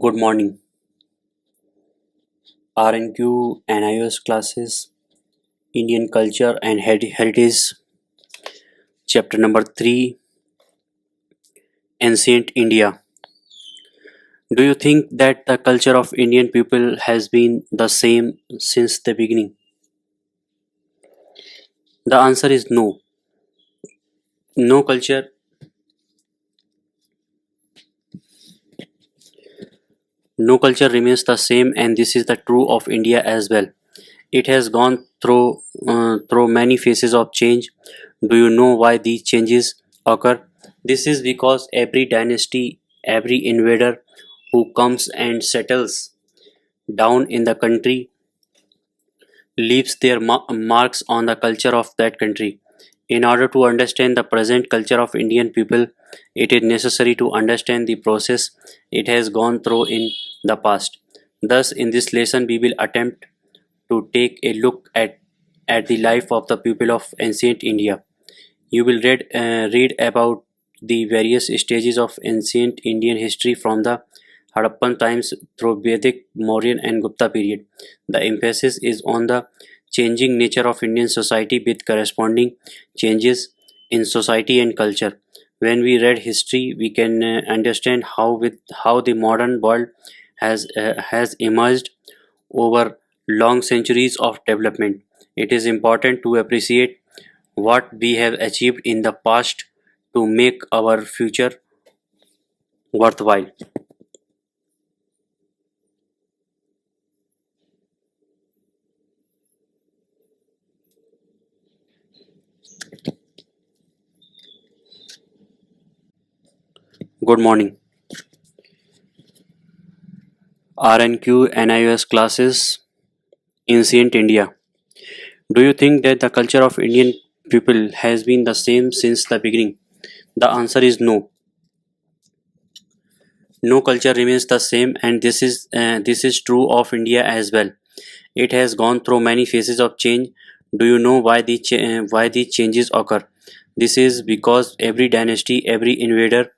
Good morning. RNQ NIOS classes, Indian culture and heritage, chapter number 3, Ancient India. Do you think that the culture of Indian people has been the same since the beginning? The answer is no. No culture, no culture remains the same, and this is the true of India as well. It has gone through many phases of change. Do you know why these changes occur? This is because every dynasty, every invader who comes and settles down in the country leaves their marks on the culture of that country. In order to understand the present culture of Indian people, it is necessary to understand the process it has gone through in the past. Thus, in this lesson, we will attempt to take a look at the life of the people of ancient India. You will read about the various stages of ancient Indian history from the Harappan times through Vedic, Mauryan, and Gupta period. The emphasis is on the changing nature of Indian society with corresponding changes in society and culture. When we read history, we can understand how the modern world has emerged over long centuries of development. It is important to appreciate what we have achieved in the past to make our future worthwhile. Good morning. RNQ NIOS classes, Ancient India. Do you think that the culture of Indian people has been the same since the beginning? The answer is no. No culture remains the same, and this is true of India as well. It has gone through many phases of change. Do you know why these changes occur? This is because every dynasty, every invader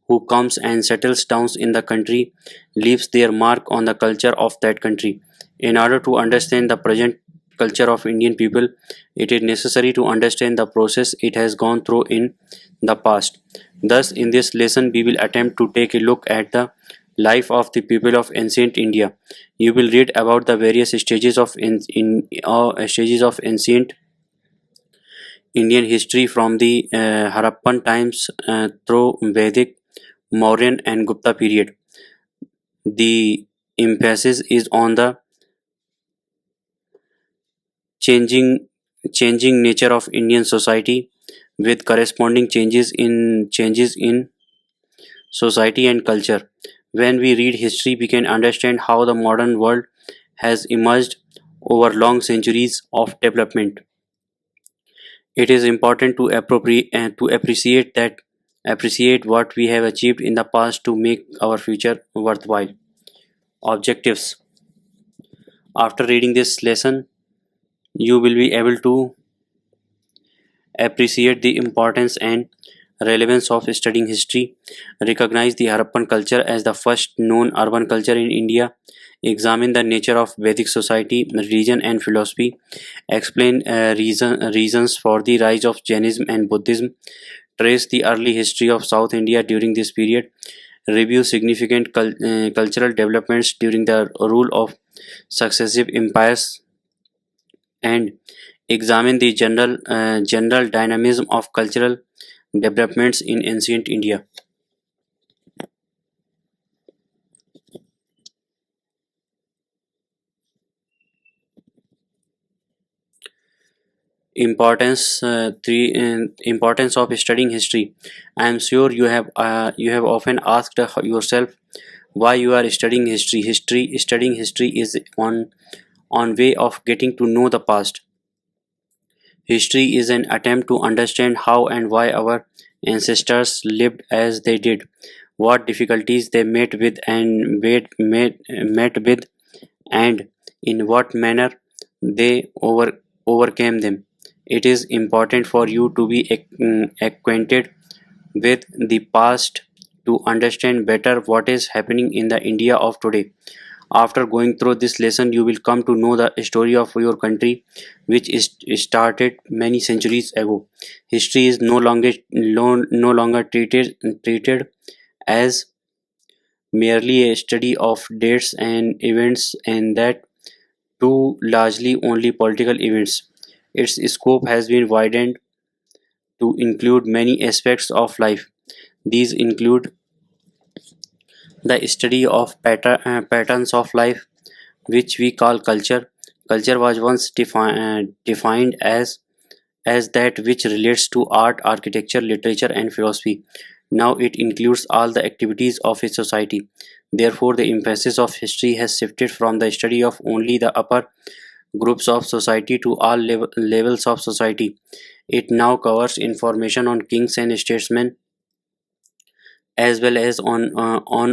who comes and settles down in the country leaves their mark on the culture of that country. In order to understand the present culture of Indian people, it is necessary to understand the process it has gone through in the past. Thus, in this lesson, we will attempt to take a look at the life of the people of ancient India. You will read about the various stages of stages of ancient Indian history from the Harappan times through Vedic, Mauryan, and Gupta period. The emphasis is on the changing changing nature of Indian society with corresponding changes in society and culture. When we read history, we can understand how the modern world has emerged over long centuries of development. It is important to appreciate what we have achieved in the past to make our future worthwhile. Objectives. After reading this lesson, you will be able to appreciate the importance and relevance of studying history, recognize the Harappan culture as the first known urban culture in India, examine the nature of Vedic society, religion, and philosophy, explain reasons for the rise of Jainism and Buddhism, trace the early history of South India during this period, review significant cultural developments during the rule of successive empires, and examine the general dynamism of cultural developments in ancient India. Importance of studying history. I am sure you have often asked yourself why you are studying history. Studying history is on way of getting to know the past. History is an attempt to understand how and why our ancestors lived as they did, what difficulties they met with, and in what manner they overcame them. It is important for you to be acquainted with the past to understand better what is happening in the India of today. After going through this lesson, you will come to know the story of your country, which is started many centuries ago. History is no longer treated as merely a study of dates and events, and that too largely only political events. Its scope has been widened to include many aspects of life. These include the study of patterns of life, which we call culture. Culture was once defined as that which relates to art, architecture, literature, and philosophy. Now it includes all the activities of a society. Therefore, the emphasis of history has shifted from the study of only the upper groups of society to all levels of society. It now covers information on kings and statesmen as well as on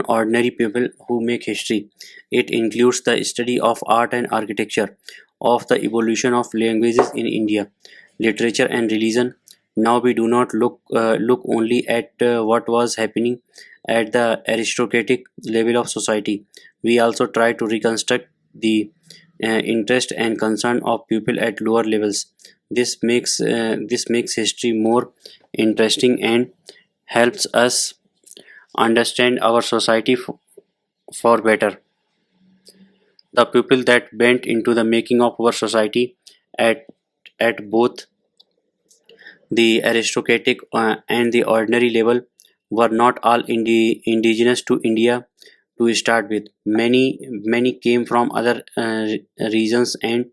ordinary people who make history. It includes the study of art and architecture, of the evolution of languages in India, literature and religion. Now we do not look only at what was happening at the aristocratic level of society. We also try to reconstruct the interest and concern of people at lower levels. This makes history more interesting and helps us understand our society for better. The people that went into the making of our society at both the aristocratic and the ordinary level were not all indigenous to India to start with. Many came from other regions and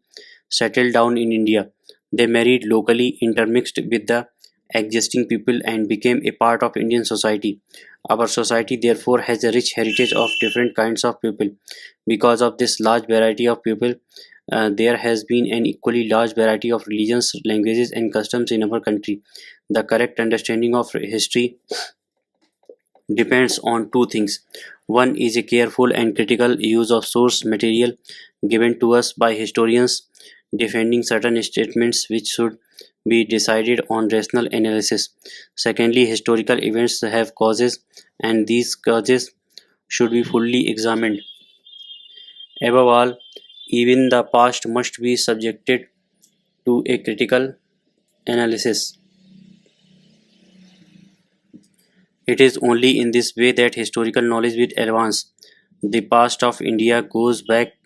settled down in India. They married locally, intermixed with the existing people, and became a part of Indian society. Our society therefore has a rich heritage of different kinds of people. Because of this large variety of people, there has been an equally large variety of religions, languages, and customs in our country. The correct understanding of history depends on two things. One is a careful and critical use of source material given to us by historians, defending certain statements which should be decided on rational analysis. Secondly, historical events have causes, and these causes should be fully examined. Above all, even the past must be subjected to a critical analysis. It is only in this way that historical knowledge will advance. The past of India goes back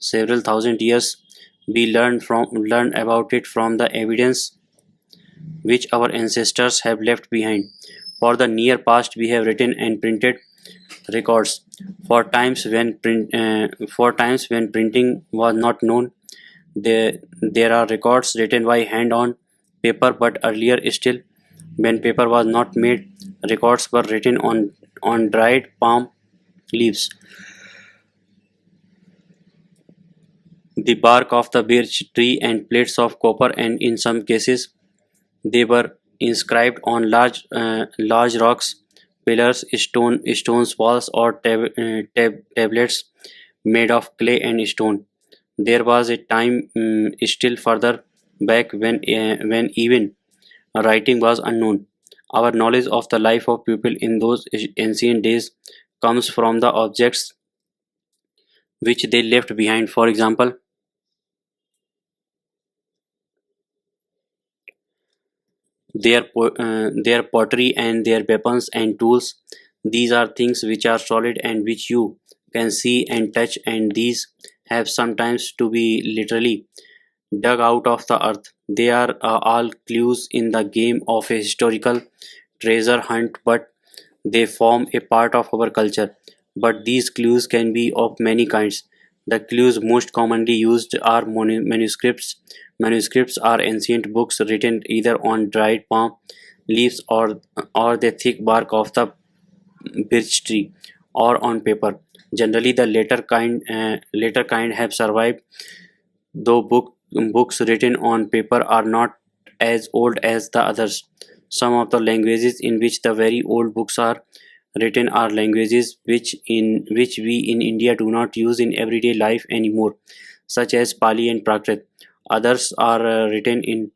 several thousand years. We learn about it from the evidence which our ancestors have left behind. For the near past, we have written and printed records. For times when printing was not known, there are records written by hand on paper, but earlier still, when paper was not made, records were written on dried palm leaves, the bark of the birch tree, and plates of copper, and in some cases, they were inscribed on large rocks, pillars, stones, walls, or tablets made of clay and stone. There was a time still further back when even writing was unknown. Our knowledge of the life of people in those ancient days comes from the objects which they left behind. For example, their pottery and their weapons and tools. These are things which are solid and which you can see and touch, and these have sometimes to be literally dug out of the earth. They are all clues in the game of a historical treasure hunt, but they form a part of our culture. But these clues can be of many kinds. The clues most commonly used are manuscripts. Manuscripts are ancient books written either on dried palm leaves or the thick bark of the birch tree or on paper. Generally, the later kind have survived, though books written on paper are not as old as the others. Some of the languages in which the very old books are written are languages which we in India do not use in everyday life anymore, such as Pali and Prakrit. Others are written in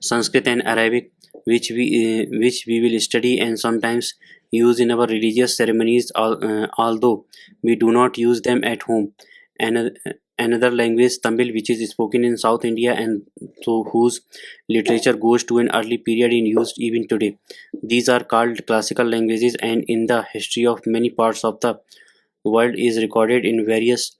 Sanskrit and Arabic, which we will study and sometimes use in our religious ceremonies, although we do not use them at home. Another, another language, Tamil, which is spoken in South India and so whose literature goes to an early period in use even today. These are called classical languages, and in the history of many parts of the world is recorded in various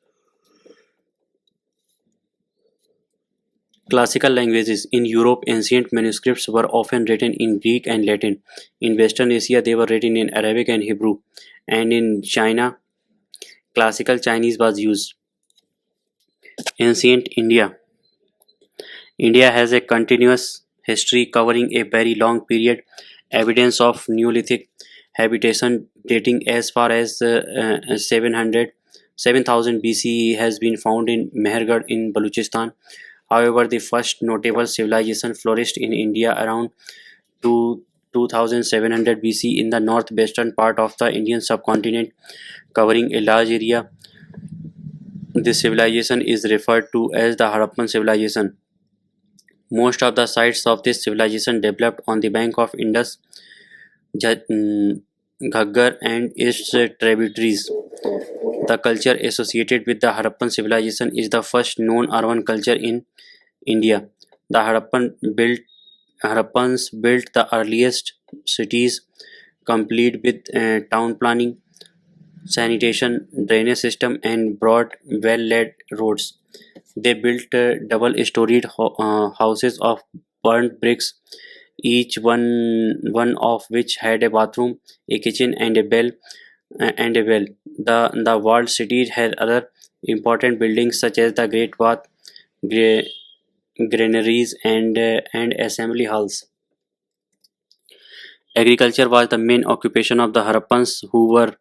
classical languages. In Europe, ancient manuscripts were often written in Greek and Latin. In Western Asia, they were written in Arabic and Hebrew. And in China, classical Chinese was used. Ancient India. India has a continuous history covering a very long period. Evidence of Neolithic habitation dating as far as 7,000 BCE has been found in Mehergarh in Balochistan. However, the first notable civilization flourished in India around 2700 BC in the northwestern part of the Indian subcontinent, covering a large area. This civilization is referred to as the Harappan civilization. Most of the sites of this civilization developed on the bank of Indus, Ghaggar, and its tributaries. The culture associated with the Harappan civilization is the first known urban culture in India. The Harappans built the earliest cities, complete with town planning, sanitation, drainage system, and broad, well-laid roads. They built double-storied houses of burnt bricks, each one of which had a bathroom, a kitchen, and a bell and a well. The walled city had other important buildings such as the Great Bath, gra- granaries, and assembly halls. Agriculture was the main occupation of the Harappans, who were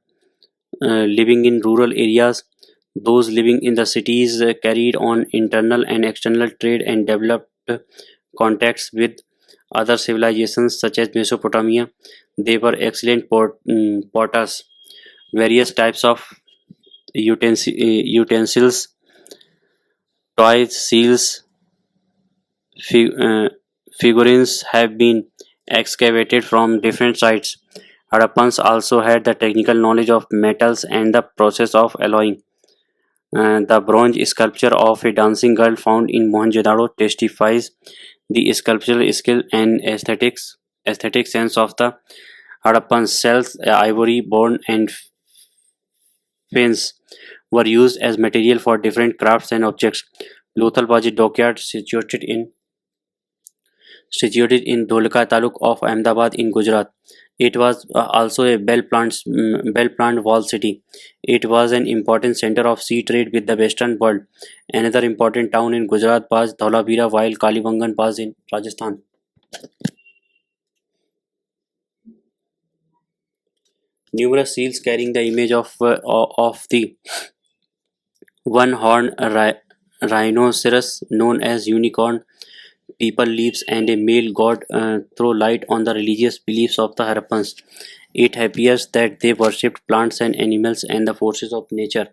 living in rural areas. Those living in the cities carried on internal and external trade and developed contacts with other civilizations such as Mesopotamia. They were excellent potters. Various types of utensils, toys, seals, fi- uh, figurines have been excavated from different sites. Harappans also had the technical knowledge of metals and the process of alloying. The bronze sculpture of a dancing girl found in Mohenjo-daro testifies the sculptural skill and aesthetic sense of the Harappans. Cells, ivory, bone, and fins were used as material for different crafts and objects. Lothal was a dockyard situated in Dholka Taluk of Ahmedabad in Gujarat. It was also a bell-planned walled city. It was an important center of sea trade with the Western world. Another important town in Gujarat was Dholavira, while Kalibangan was in Rajasthan. Numerous seals carrying the image of the one-horned rhinoceros known as unicorn people leaves and a male god throw light on the religious beliefs of the Harappans. It appears that they worshipped plants and animals and the forces of nature.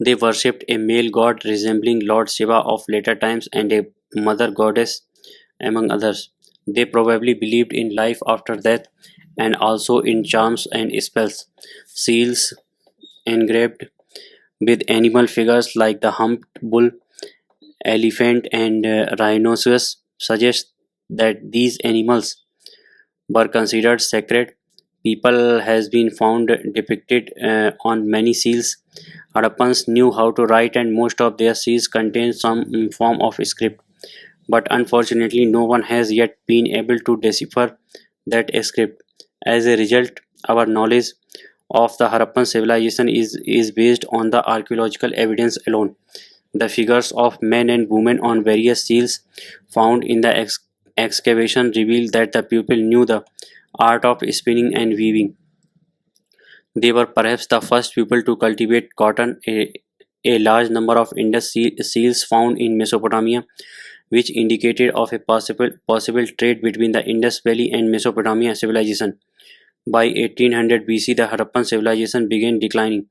They worshipped a male god resembling Lord Shiva of later times and a mother goddess, among others. They probably believed in life after death and also in charms and spells. Seals engraved with animal figures like the humped bull, elephant, and rhinoceros suggest that these animals were considered sacred. People has been found depicted on many seals. Harappans knew how to write and most of their seals contain some form of script. But unfortunately, no one has yet been able to decipher that script. As a result, our knowledge of the Harappan civilization is based on the archaeological evidence alone. The figures of men and women on various seals found in the excavation reveal that the people knew the art of spinning and weaving. They were perhaps the first people to cultivate cotton. A large number of Indus seals found in Mesopotamia, which indicated of a possible trade between the Indus Valley and Mesopotamia civilization. By 1800 BC, the Harappan civilization began declining.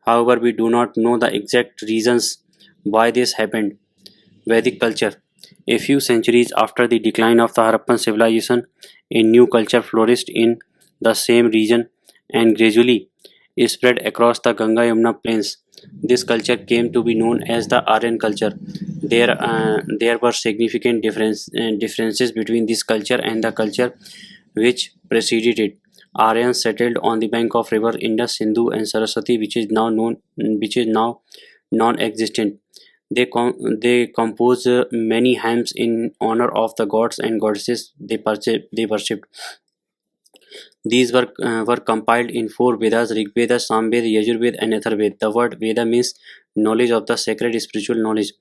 However, we do not know the exact reasons why this happened. Vedic culture. A few centuries after the decline of the Harappan civilization, a new culture flourished in the same region and gradually spread across the Ganga Yamuna plains. This culture came to be known as the Aryan culture. There were significant differences between this culture and the culture which preceded it. Aryans settled on the bank of river Indus, Sindhu, and Saraswati, which is now non-existent. They compose many hymns in honor of the gods and goddesses they worshipped. These were compiled in four Vedas: Rig Veda, Samveda, Yajurveda, and Atharveda. The word Veda means knowledge of the sacred spiritual knowledge.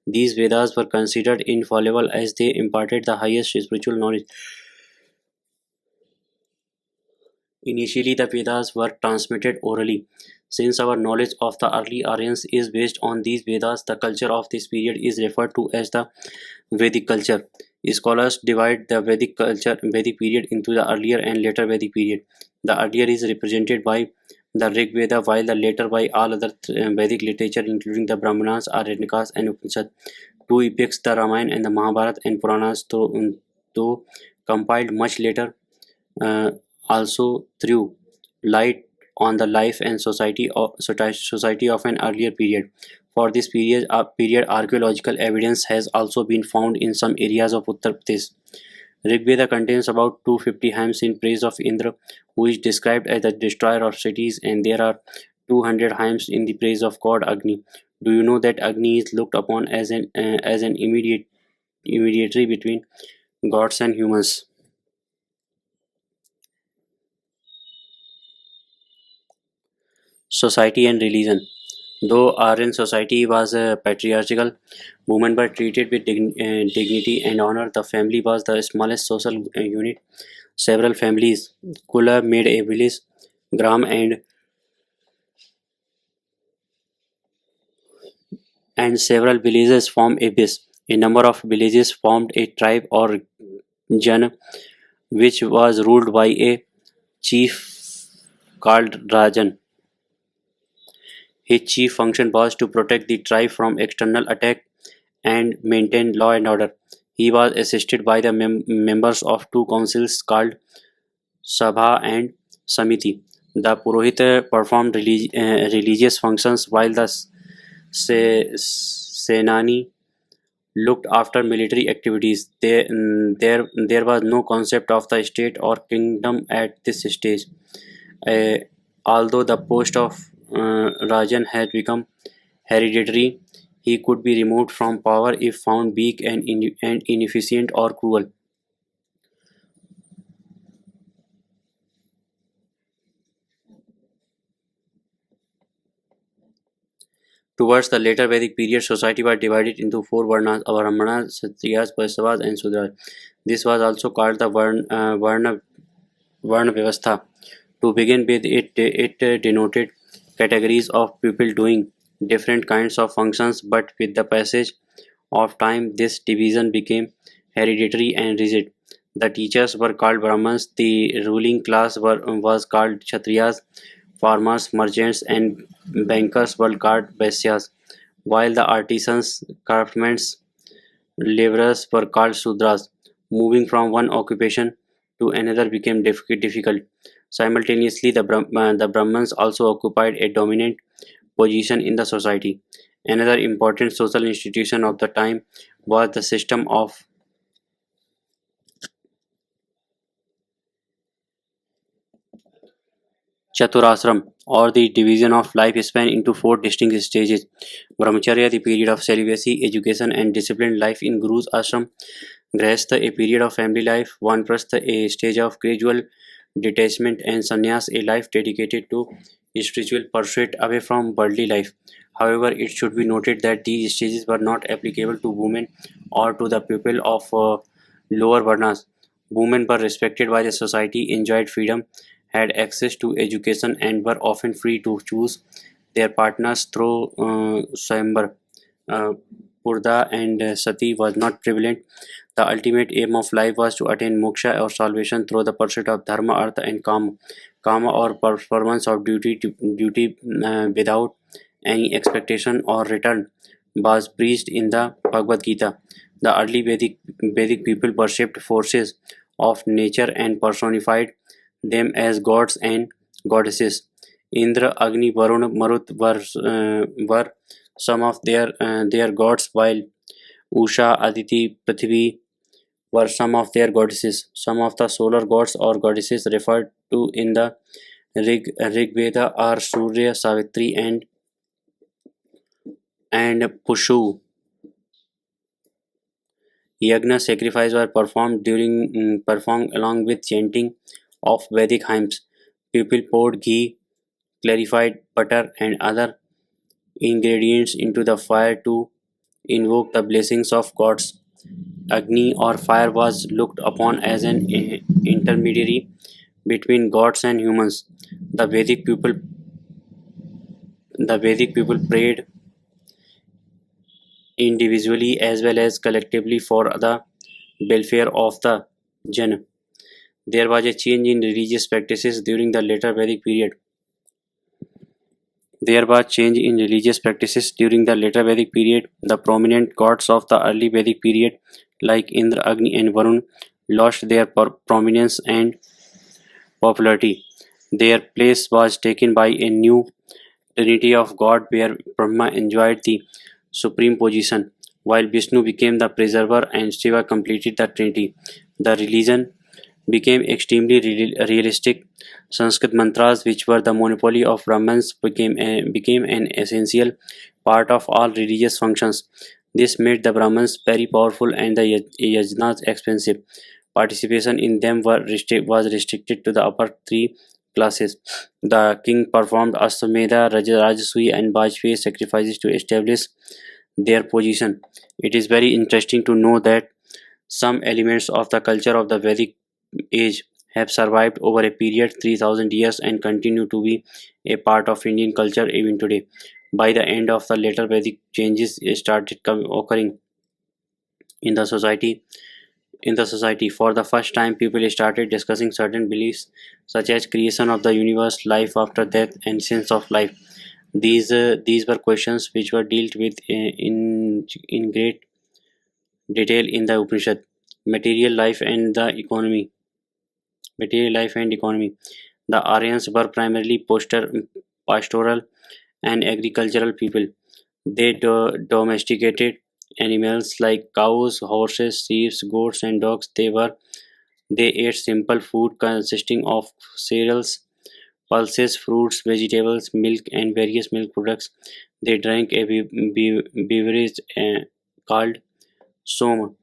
These Vedas were considered infallible as they imparted the highest spiritual knowledge. Initially, the Vedas were transmitted orally. Since our knowledge of the early Aryans is based on these Vedas, the culture of this period is referred to as the Vedic culture. Scholars divide the Vedic period into the earlier and later Vedic period. The earlier is represented by the Rig Veda, while the later by all other Vedic literature, including the Brahmanas, Aranyakas, and Upanishads. Two epics, the Ramayana and the Mahabharata and Puranas, though compiled much later, uh, also threw light on the life and society of an earlier period. For this period, archaeological evidence has also been found in some areas of Uttar Pradesh. Rigveda contains about 250 hymns in praise of Indra, who is described as the destroyer of cities, and there are 200 hymns in the praise of god Agni. Do you know that Agni is looked upon as an immediately between gods and humans? Society and religion. Though Aryan society was patriarchal, women were treated with dignity and honor. The family was the smallest social unit. Several families, Kula made a village, Gram and several villages formed a base. A number of villages formed a tribe or Jan, which was ruled by a chief called Rajan. His chief function was to protect the tribe from external attack and maintain law and order. He was assisted by the members of two councils called Sabha and Samiti. The Purohit performed religious functions while the Senani looked after military activities. There was no concept of the state or kingdom at this stage. Uh, Although the post of Rajan had become hereditary, he could be removed from power if found weak and inefficient or cruel. Towards the later Vedic period, society was divided into four varnas: Brahmanas, Kshatriyas, Vaishyas, and Sudras. This was also called the Varna Vyavastha. To begin with, it denoted categories of people doing different kinds of functions, but with the passage of time, this division became hereditary and rigid. The teachers were called Brahmins, the ruling class was called Kshatriyas, farmers, merchants, and bankers were called Vaisyas, while the artisans, craftsmen, laborers were called Sudras. Moving from one occupation to another became difficult. Simultaneously, the Brahmins also occupied a dominant position in the society. Another important social institution of the time was the system of Chaturashram, or the division of lifespan into four distinct stages. Brahmacharya, the period of celibacy, education, and disciplined life in Guru's ashram. Grahastha, a period of family life. Vanprastha, a stage of gradual detachment, and sannyas, a life dedicated to spiritual pursuit away from worldly life. However, it should be noted that these stages were not applicable to women or to the people of lower varnas. Women were respected by the society, enjoyed freedom, had access to education, and were often free to choose their partners through Swayamvar. Uh, Purda and Sati was not prevalent. The ultimate aim of life was to attain moksha or salvation through the pursuit of dharma, artha, and kama. Kama or performance of duty without any expectation or return was preached in the Bhagavad Gita. The early Vedic people worshipped forces of nature and personified them as gods and goddesses. Indra, Agni, Varun, Marut were some of their gods, while Usha, Aditi, Prithvi were some of their goddesses. Some of the solar gods or goddesses referred to in the Rig Veda are Surya, Savitri, and Pushu. Yagna sacrifices were performed along with chanting of Vedic hymns. People poured ghee, clarified butter, and other ingredients into the fire to invoke the blessings of gods. Agni or fire was looked upon as an intermediary between gods and humans. The Vedic people the Vedic people prayed individually as well as collectively for the welfare of the Jana. There was a change in religious practices during the later Vedic period. There was change in religious practices during the later Vedic period. The prominent gods of the early Vedic period, like Indra, Agni, and Varun, lost their prominence and popularity. Their place was taken by a new trinity of God where Brahma enjoyed the supreme position, while Vishnu became the preserver and Shiva completed the trinity. The religion became extremely realistic. Sanskrit mantras, which were the monopoly of Brahmins, became an essential part of all religious functions. This made the Brahmins very powerful and the yajnas expensive. Participation in them was restricted to the upper three classes. The king performed Ashwamedha, Rajasuya, and Vajpayee sacrifices to establish their position. It is very interesting to know that some elements of the culture of the Vedic age have survived over a period 3000 years and continue to be a part of Indian culture even today. By the end of the later Vedic, changes started occurring in the society. For the first time, people started discussing certain beliefs such as creation of the universe, life after death, and sense of life. These were questions which were dealt with in great detail in the Upanishad. Material life and the economy. Material life and economy. The Aryans were primarily pastoral and agricultural people. They domesticated animals like cows, horses, sheep, goats, and dogs. They ate simple food consisting of cereals, pulses, fruits, vegetables, milk, and various milk products. They drank a beverage called som.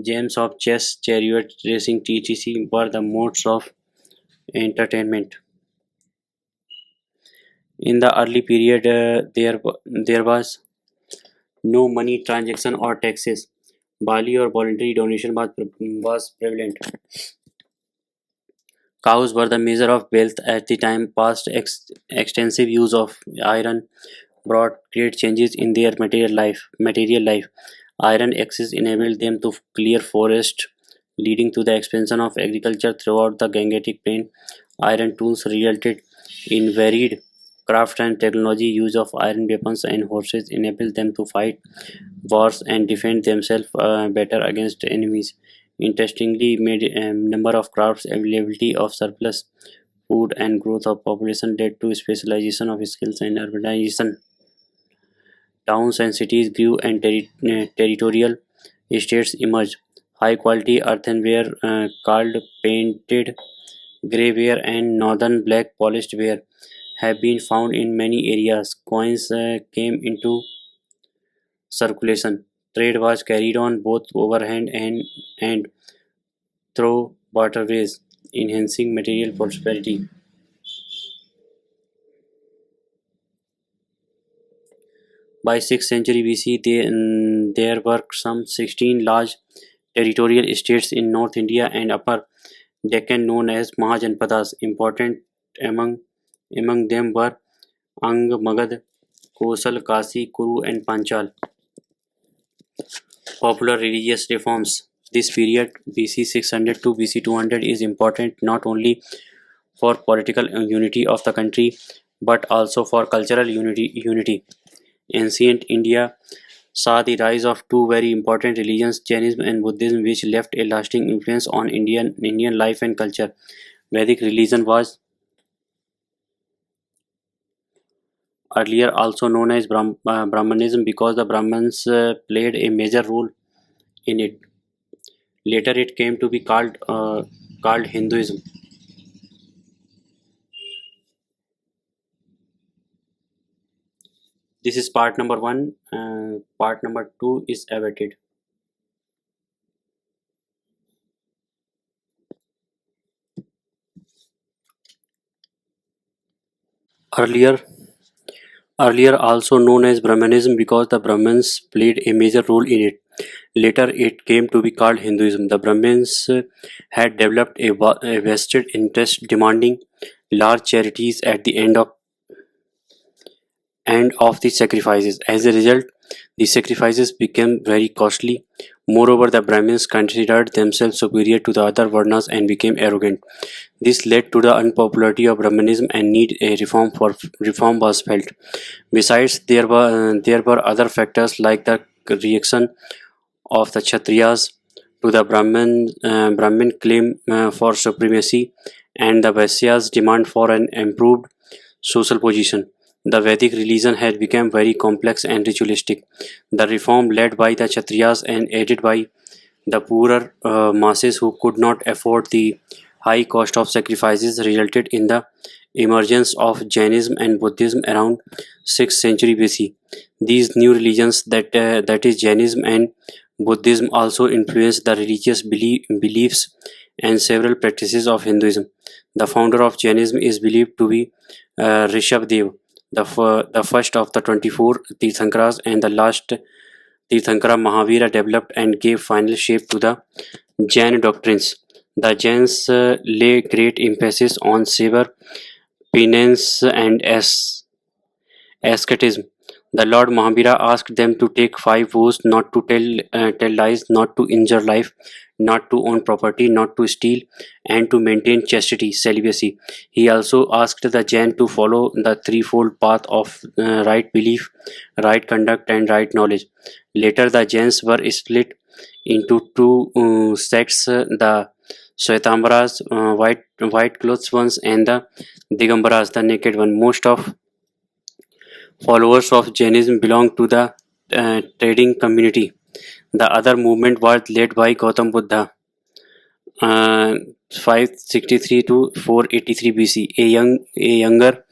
Games of chess, chariot racing, etc. were the modes of entertainment. In the early period, there was no money transaction or taxes. Bali or voluntary donation was prevalent. Cows were the measure of wealth at the time. Past extensive use of iron brought great changes in their Material life. Iron access enabled them to clear forest, leading to the expansion of agriculture throughout the Gangetic Plain. Iron tools resulted in varied craft and technology. Use of iron weapons and horses enabled them to fight wars and defend themselves better against enemies. Interestingly, made number of crafts, availability of surplus food, and growth of population led to specialization of skills and urbanization. Towns and cities grew and territorial estates emerged. High quality earthenware called painted grey ware and northern black polished ware have been found in many areas. Coins came into circulation. Trade was carried on both overhand and through waterways, enhancing material prosperity. By 6th century BC, there were some 16 large territorial estates in North India and Upper Deccan known as Mahajanpadas. Important among among them were Ang, Magad, Kosal, Kasi, Kuru, and Panchal. Popular religious reforms. This period, BC 600 to BC 200, is important not only for political unity of the country but also for cultural unity. Ancient India saw the rise of two very important religions, Jainism and Buddhism, which left a lasting influence on Indian life and culture. Vedic religion was earlier also known as Brahmanism because the Brahmins played a major role in it. Later, it came to be called Hinduism. This is part number one. Part number two is awaited. Earlier, earlier also known as Brahmanism because the Brahmins played a major role in it. Later, it came to be called Hinduism. The Brahmins had developed a vested interest demanding large charities at the end of the sacrifices. As a result, the sacrifices became very costly. Moreover, the Brahmins considered themselves superior to the other Varnas and became arrogant. This led to the unpopularity of Brahmanism and need a reform was felt. Besides, there were other factors like the reaction of the Kshatriyas to the Brahmin claim for supremacy and the Vaisyas' demand for an improved social position. The Vedic religion had become very complex and ritualistic. The reform led by the Kshatriyas and aided by the poorer masses who could not afford the high cost of sacrifices resulted in the emergence of Jainism and Buddhism around 6th century BC. These new religions, that is Jainism and Buddhism, also influenced the religious beliefs and several practices of Hinduism. The founder of Jainism is believed to be Rishabdev, the first of the 24 Tirthankaras and the last Tirthankara. Mahavira developed and gave final shape to the Jain doctrines. The Jains lay great emphasis on savor, penance, and asceticism. The Lord Mahavira asked them to take five vows: not to tell lies, not to injure life, not to own property, not to steal, and to maintain chastity, celibacy. He also asked the Jain to follow the threefold path of right belief, right conduct, and right knowledge. Later, the Jains were split into two sects: the Shwetambaras, white clothes ones, and the Digambaras, the naked one. Most of followers of Jainism belong to the trading community. The other movement was led by Gautam Buddha, uh, 563 to 483 BC, a younger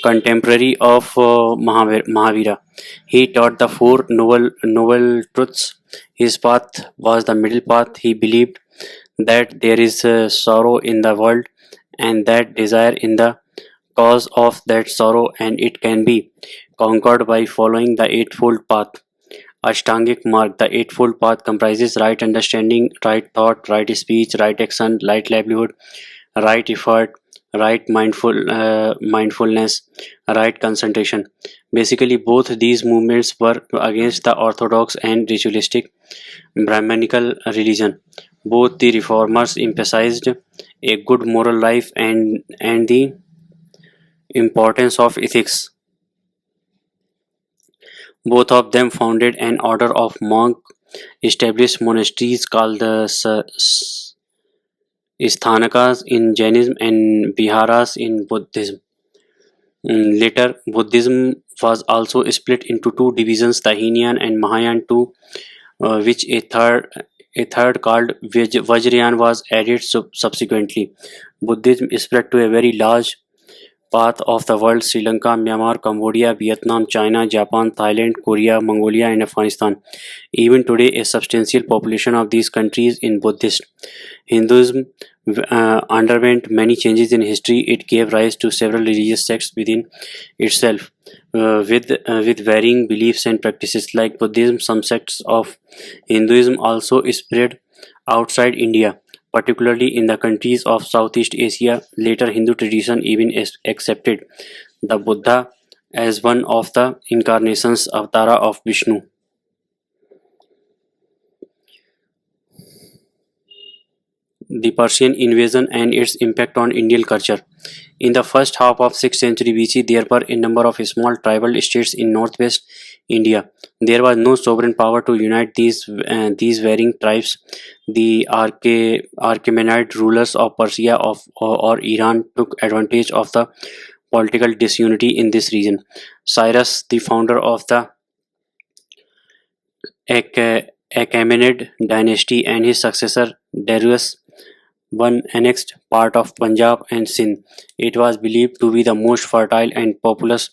contemporary of Mahavira. He taught the four noble truths. His path was the middle path. He believed that there is sorrow in the world and that desire in the cause of that sorrow, and it can be conquered by following the Eightfold Path. Ashtangic Marg. The Eightfold Path comprises right understanding, right thought, right speech, right action, right livelihood, right effort, right mindfulness, right concentration. Basically, both these movements were against the orthodox and ritualistic Brahmanical religion. Both the reformers emphasized a good moral life and the importance of ethics. Both of them founded an order of monks, established monasteries called the Sthanakas in Jainism and Viharas in Buddhism. Later, Buddhism was also split into two divisions, the Hinayan and Mahayan, to which a third called Vajrayana was added subsequently. Buddhism spread to a very large path of the world: Sri Lanka, Myanmar, Cambodia, Vietnam, China, Japan, Thailand, Korea, Mongolia, and Afghanistan. Even today, a substantial population of these countries in Buddhist. Hinduism underwent many changes in history. It gave rise to several religious sects within itself, with varying beliefs and practices. Like Buddhism, some sects of Hinduism also spread outside India, particularly in the countries of Southeast Asia. Later, Hindu tradition even accepted the Buddha as one of the incarnations avatara of Vishnu. The Persian invasion and its impact on Indian culture. In the first half of 6th century BC, there were a number of small tribal states in northwest India. There was no sovereign power to unite these varying tribes. The Achaemenid rulers of Persia or Iran took advantage of the political disunity in this region. Cyrus, the founder of the Achaemenid dynasty, and his successor Darius one annexed part of Punjab and Sindh. It was believed to be the most fertile and populous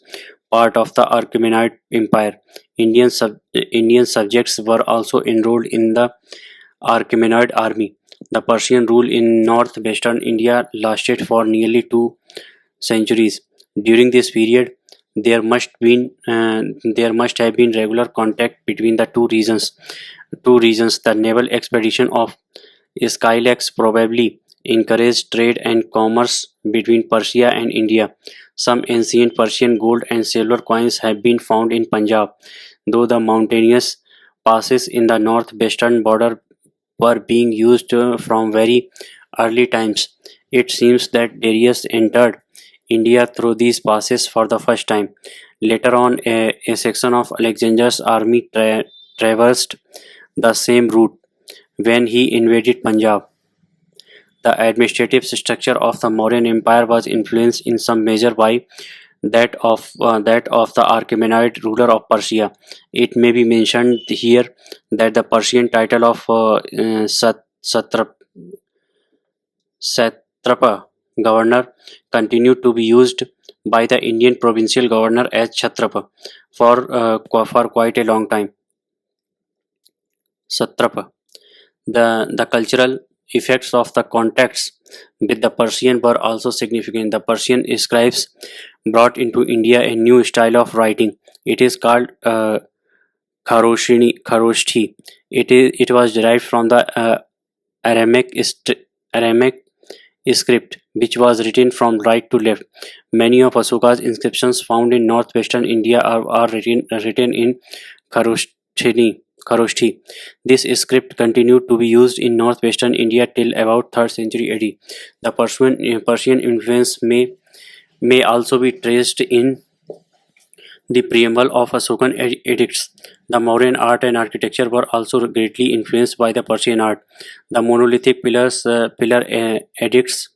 part of the Achaemenid Empire. Indian subjects were also enrolled in the Achaemenid army. The Persian rule in northwestern India lasted for nearly 2 centuries. During this period, there must have been regular contact between the two regions. The naval expedition of Scylax probably encouraged trade and commerce between Persia and India. Some ancient Persian gold and silver coins have been found in Punjab, though the mountainous passes in the northwestern border were being used from very early times. It seems that Darius entered India through these passes for the first time. Later on, a section of Alexander's army traversed the same route when he invaded Punjab. The administrative structure of the Mauryan Empire was influenced in some measure by that of the Achaemenid ruler of Persia. It may be mentioned here that the Persian title of satrapa governor continued to be used by the Indian provincial governor as Chhatrapa for quite a long time. Satrapa. The cultural effects of the contacts with the Persian were also significant. The Persian scribes brought into India a new style of writing. It is called Kharoshthi. It was derived from the Aramaic script, which was written from right to left. Many of Asoka's inscriptions found in northwestern India are written in Kharoshthi. Kharoshthi. This script continued to be used in northwestern India till about 3rd century AD. The Persian influence may also be traced in the preamble of Asokan edicts. The Mauryan art and architecture were also greatly influenced by the Persian art. The monolithic pillar edicts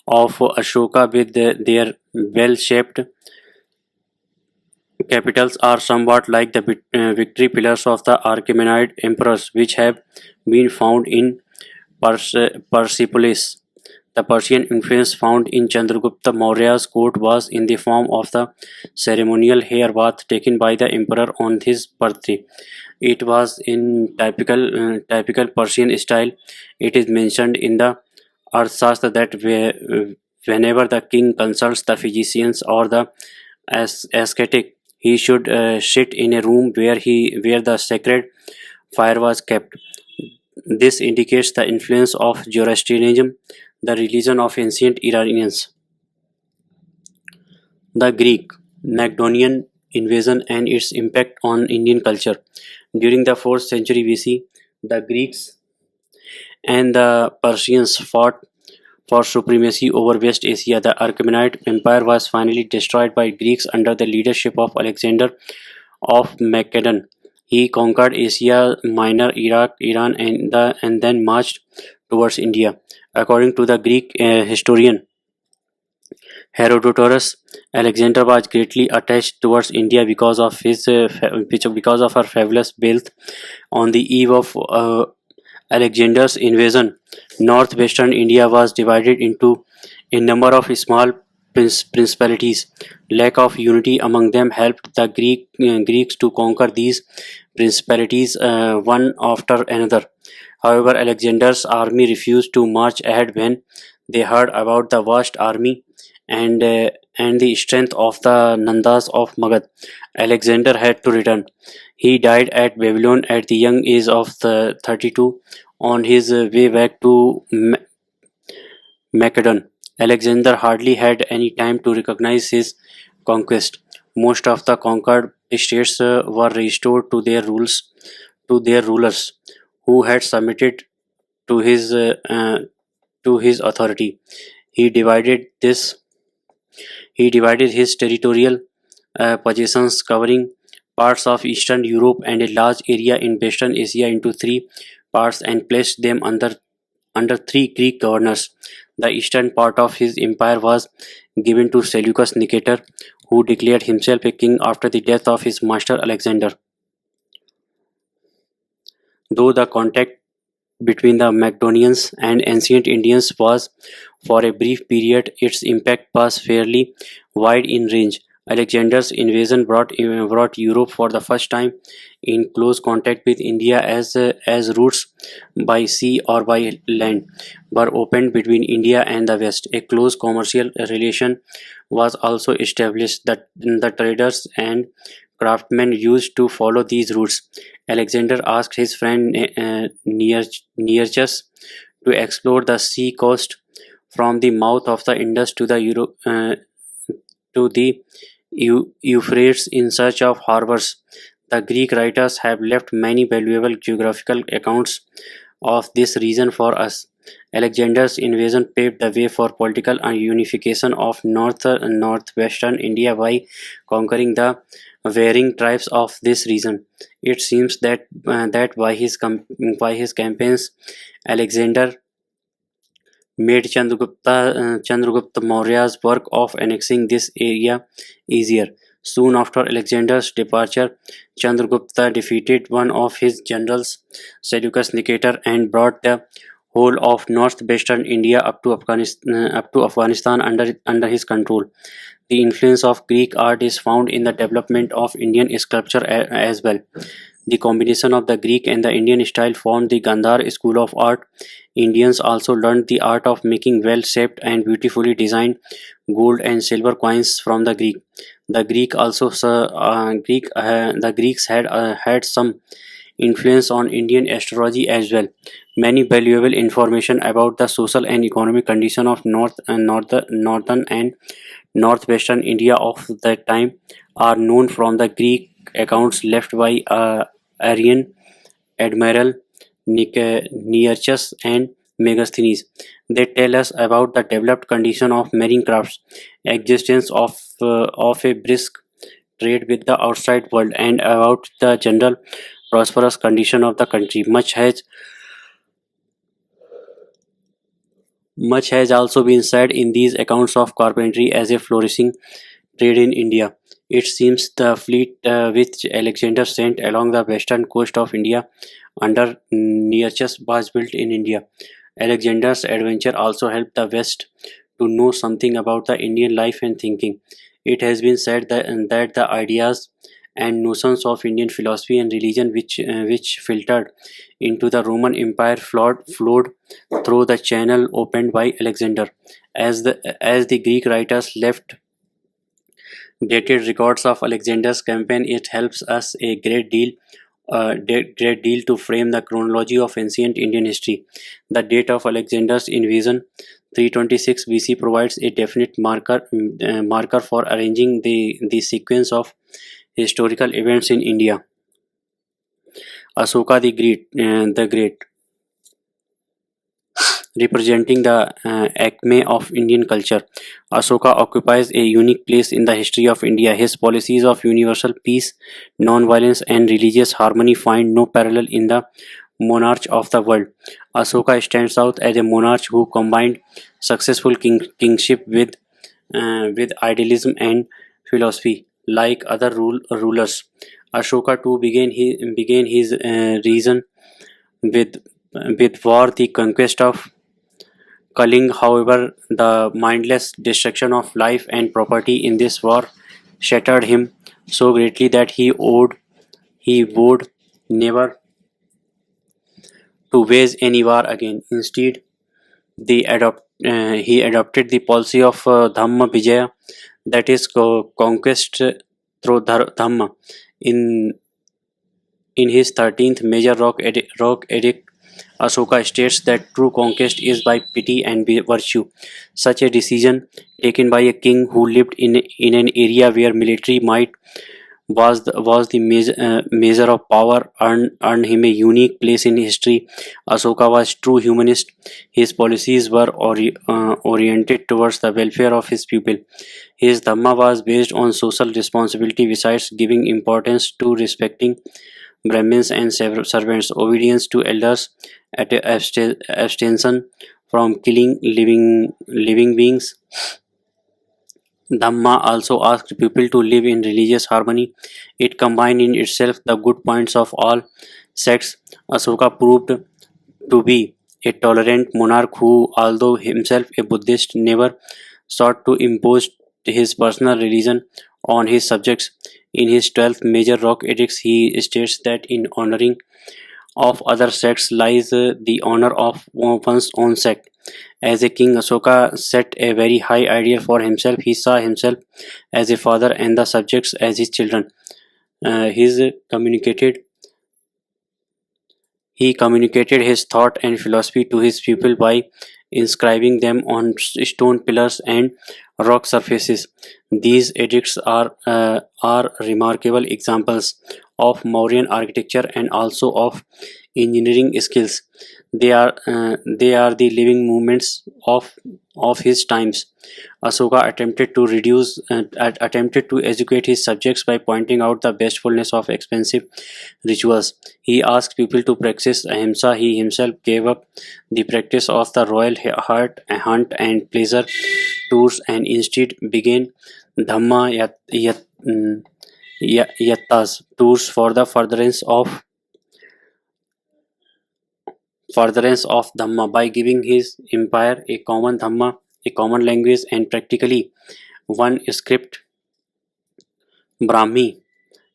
of Ashoka with their well-shaped capitals are somewhat like the victory pillars of the Achaemenid emperors, which have been found in Persepolis. The Persian influence found in Chandragupta Maurya's court was in the form of the ceremonial hair bath taken by the emperor on his birthday. It was in typical Persian style. It is mentioned in the Arthashastra that whenever the king consults the physicians or the ascetic, he should sit in a room where the sacred fire was kept. This indicates the influence of Zoroastrianism, the religion of ancient Iranians. The Greek Macedonian invasion and its impact on Indian culture. During the 4th century BC, the Greeks and the Persians fought for supremacy over West Asia. The Achaemenid Empire was finally destroyed by Greeks under the leadership of Alexander of Macedon. He conquered Asia Minor, Iraq, Iran, and then marched towards India. According to the Greek historian Herodotus, Alexander was greatly attached towards India because of her fabulous wealth. On the eve of Alexander's invasion, northwestern India was divided into a number of small principalities. Lack of unity among them helped the Greeks to conquer these principalities one after another. However, Alexander's army refused to march ahead when they heard about the vast army and the strength of the Nandas of Magad. Alexander had to return. He died at Babylon at the young age of 32 on his way back to Macedon. Alexander hardly had any time to recognize his conquest. Most of the conquered states were restored to their rulers, who had submitted to his authority. He divided this he divided his territorial possessions, covering parts of Eastern Europe and a large area in Western Asia into three parts and placed them under three Greek governors. The eastern part of his empire was given to Seleucus Nicator, who declared himself a king after the death of his master Alexander. Though the contact between the Macedonians and ancient Indians was for a brief period, its impact was fairly wide in range. Alexander's invasion brought Europe for the first time in close contact with India as routes by sea or by land were opened between India and the West. A close commercial relation was also established that the traders and craftsmen used to follow these routes. Alexander asked his friend Nearchus to explore the sea coast from the mouth of the Indus to the Euphrates in search of harbors. The Greek writers have left many valuable geographical accounts of this region for us. Alexander's invasion paved the way for political unification of northwestern India by conquering the varying tribes of this region. It seems that by his campaigns, Alexander made Chandragupta Maurya's work of annexing this area easier. Soon after Alexander's departure, Chandragupta defeated one of his generals, Seleucus Nicator, and brought the whole of northwestern India up to Afghanistan under his control. The influence of Greek art is found in the development of Indian sculpture as well. The combination of the Greek and the Indian style formed the Gandhar school of art. Indians also learned the art of making well-shaped and beautifully designed gold and silver coins from the Greek. The Greek also Greek the Greeks had some influence on Indian astrology as well. Many valuable information about the social and economic condition of northern and northwestern India of that time are known from the Greek accounts left by Arian Admiral Nearchus and Megasthenes. They tell us about the developed condition of marine crafts, existence of a brisk trade with the outside world, and about the general prosperous condition of the country. Much has also been said in these accounts of carpentry as a flourishing trade in India. It seems the fleet which Alexander sent along the western coast of India under Nearchus was built in India. Alexander's adventure also helped the West to know something about the Indian life and thinking. It has been said that the ideas and notions of Indian philosophy and religion which filtered into the Roman Empire flowed through the channel opened by Alexander. As the Greek writers left dated records of Alexander's campaign, it helps us a great deal to frame the chronology of ancient Indian history. The date of Alexander's invasion, 326 BC, provides a definite marker for arranging the sequence of historical events in India. Ashoka the Great, representing the acme of Indian culture. Ashoka occupies a unique place in the history of India. His policies of universal peace, non-violence, and religious harmony find no parallel in the monarch of the world. Ashoka stands out as a monarch who combined successful kingship with idealism and philosophy. Like other rulers, Ashoka too began his reign with war, the conquest of Kaling. However, the mindless destruction of life and property in this war shattered him so greatly that he vowed never to wage any war again. Instead, he adopted the policy of Dhamma Vijaya, that is conquest through Dhamma. In in his 13th major rock edict, Ashoka states that true conquest is by pity and virtue. Such a decision, taken by a king who lived in an area where military might was the measure of power, earned him a unique place in history. Ashoka was true humanist. His policies were oriented towards the welfare of his people. His Dhamma was based on social responsibility besides giving importance to respecting Brahmins and servants, obedience to elders, abstention from killing living beings. Dhamma also asked people to live in religious harmony. It combined in itself the good points of all sects. Ashoka proved to be a tolerant monarch who, although himself a Buddhist, never sought to impose his personal religion on his subjects. In his 12th major rock edicts, he states that in honoring of other sects lies the honor of one's own sect. As a king, Ashoka set a very high ideal for himself. He saw himself as a father and the subjects as his children. He communicated he communicated his thought and philosophy to his people by inscribing them on stone pillars and rock surfaces. These edicts are remarkable examples of Mauryan architecture and also of engineering skills. They are the living movements of his times. Ashoka attempted to educate his subjects by pointing out the wastefulness of expensive rituals. He asked people to practice ahimsa. He himself gave up the practice of the royal hunt and pleasure tours and instead began Dhamma yattas tours for the furtherance of Dhamma by giving his empire a common Dhamma, a common language, and practically one script, Brahmi.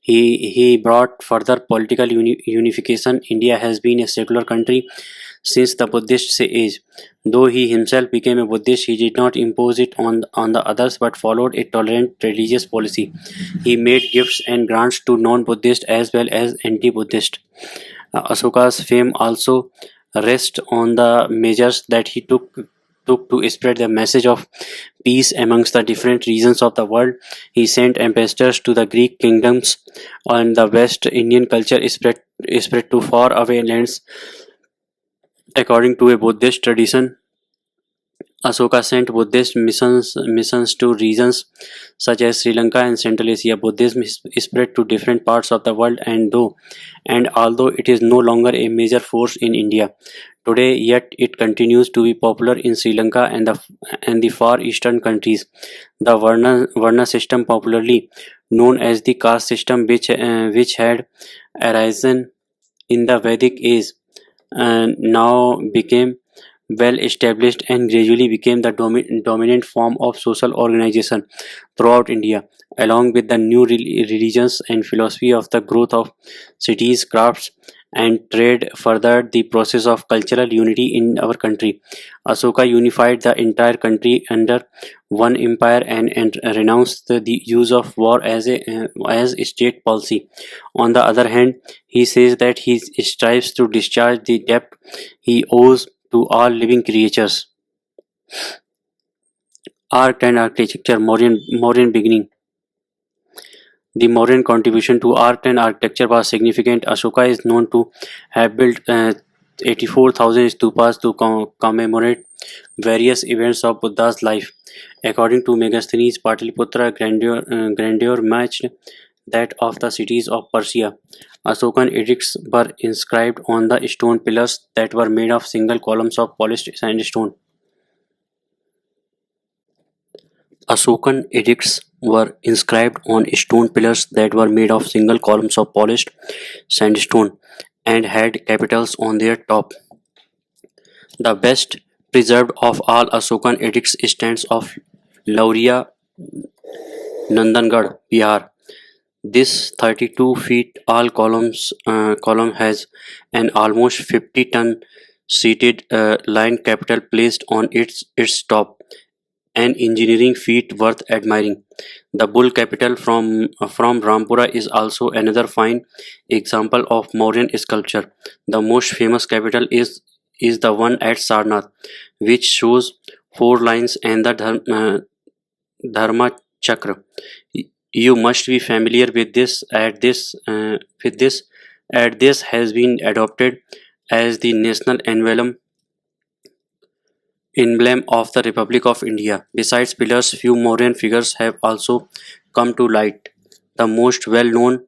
He brought further political unification. India has been a secular country since the Buddhist age. Though he himself became a Buddhist, he did not impose it on the others but followed a tolerant religious policy. He made gifts and grants to non Buddhists as well as anti Buddhists. Ashoka's fame also rests on the measures that he took to spread the message of peace amongst the different regions of the world. He sent ambassadors to the Greek kingdoms, and the West Indian culture spread to far away lands. According to a Buddhist tradition, Ashoka sent Buddhist missions to regions such as Sri Lanka and Central Asia. Buddhism spread to different parts of the world, and although it is no longer a major force in India today, yet it continues to be popular in Sri Lanka and the far eastern countries. The Varna system, popularly known as the caste system, which had arisen in the Vedic age, now became well established and gradually became the dominant form of social organization throughout India. Along with the new religions and philosophy of the growth of cities, crafts, and trade furthered the process of cultural unity in our country. Ashoka unified the entire country under one empire and renounced the use of war as a state policy. On the other hand, he says that he strives to discharge the debt he owes to all living creatures. Art and architecture, Mauryan beginning. The Mauryan contribution to art and architecture was significant. Ashoka is known to have built 84,000 stupas to commemorate various events of Buddha's life. According to Megasthenes, Pataliputra grandeur matched that of the cities of Persia. Ashokan edicts were inscribed on the stone pillars that were made of single columns of polished sandstone. Ashokan edicts were inscribed on stone pillars that were made of single columns of polished sandstone and had capitals on their top. The best preserved of all Ashokan edicts stands of Lauria, Nandangarh, Bihar. This 32 feet tall column has an almost 50-ton seated line capital placed on its top, an engineering feat worth admiring. The bull capital from Rampura is also another fine example of Mauryan sculpture. The most famous capital is the one at Sarnath, which shows four lines and the Dharma Chakra. You must be familiar with this. At this has been adopted as the national emblem of the Republic of India. Besides pillars, few Mauryan figures have also come to light. The most well known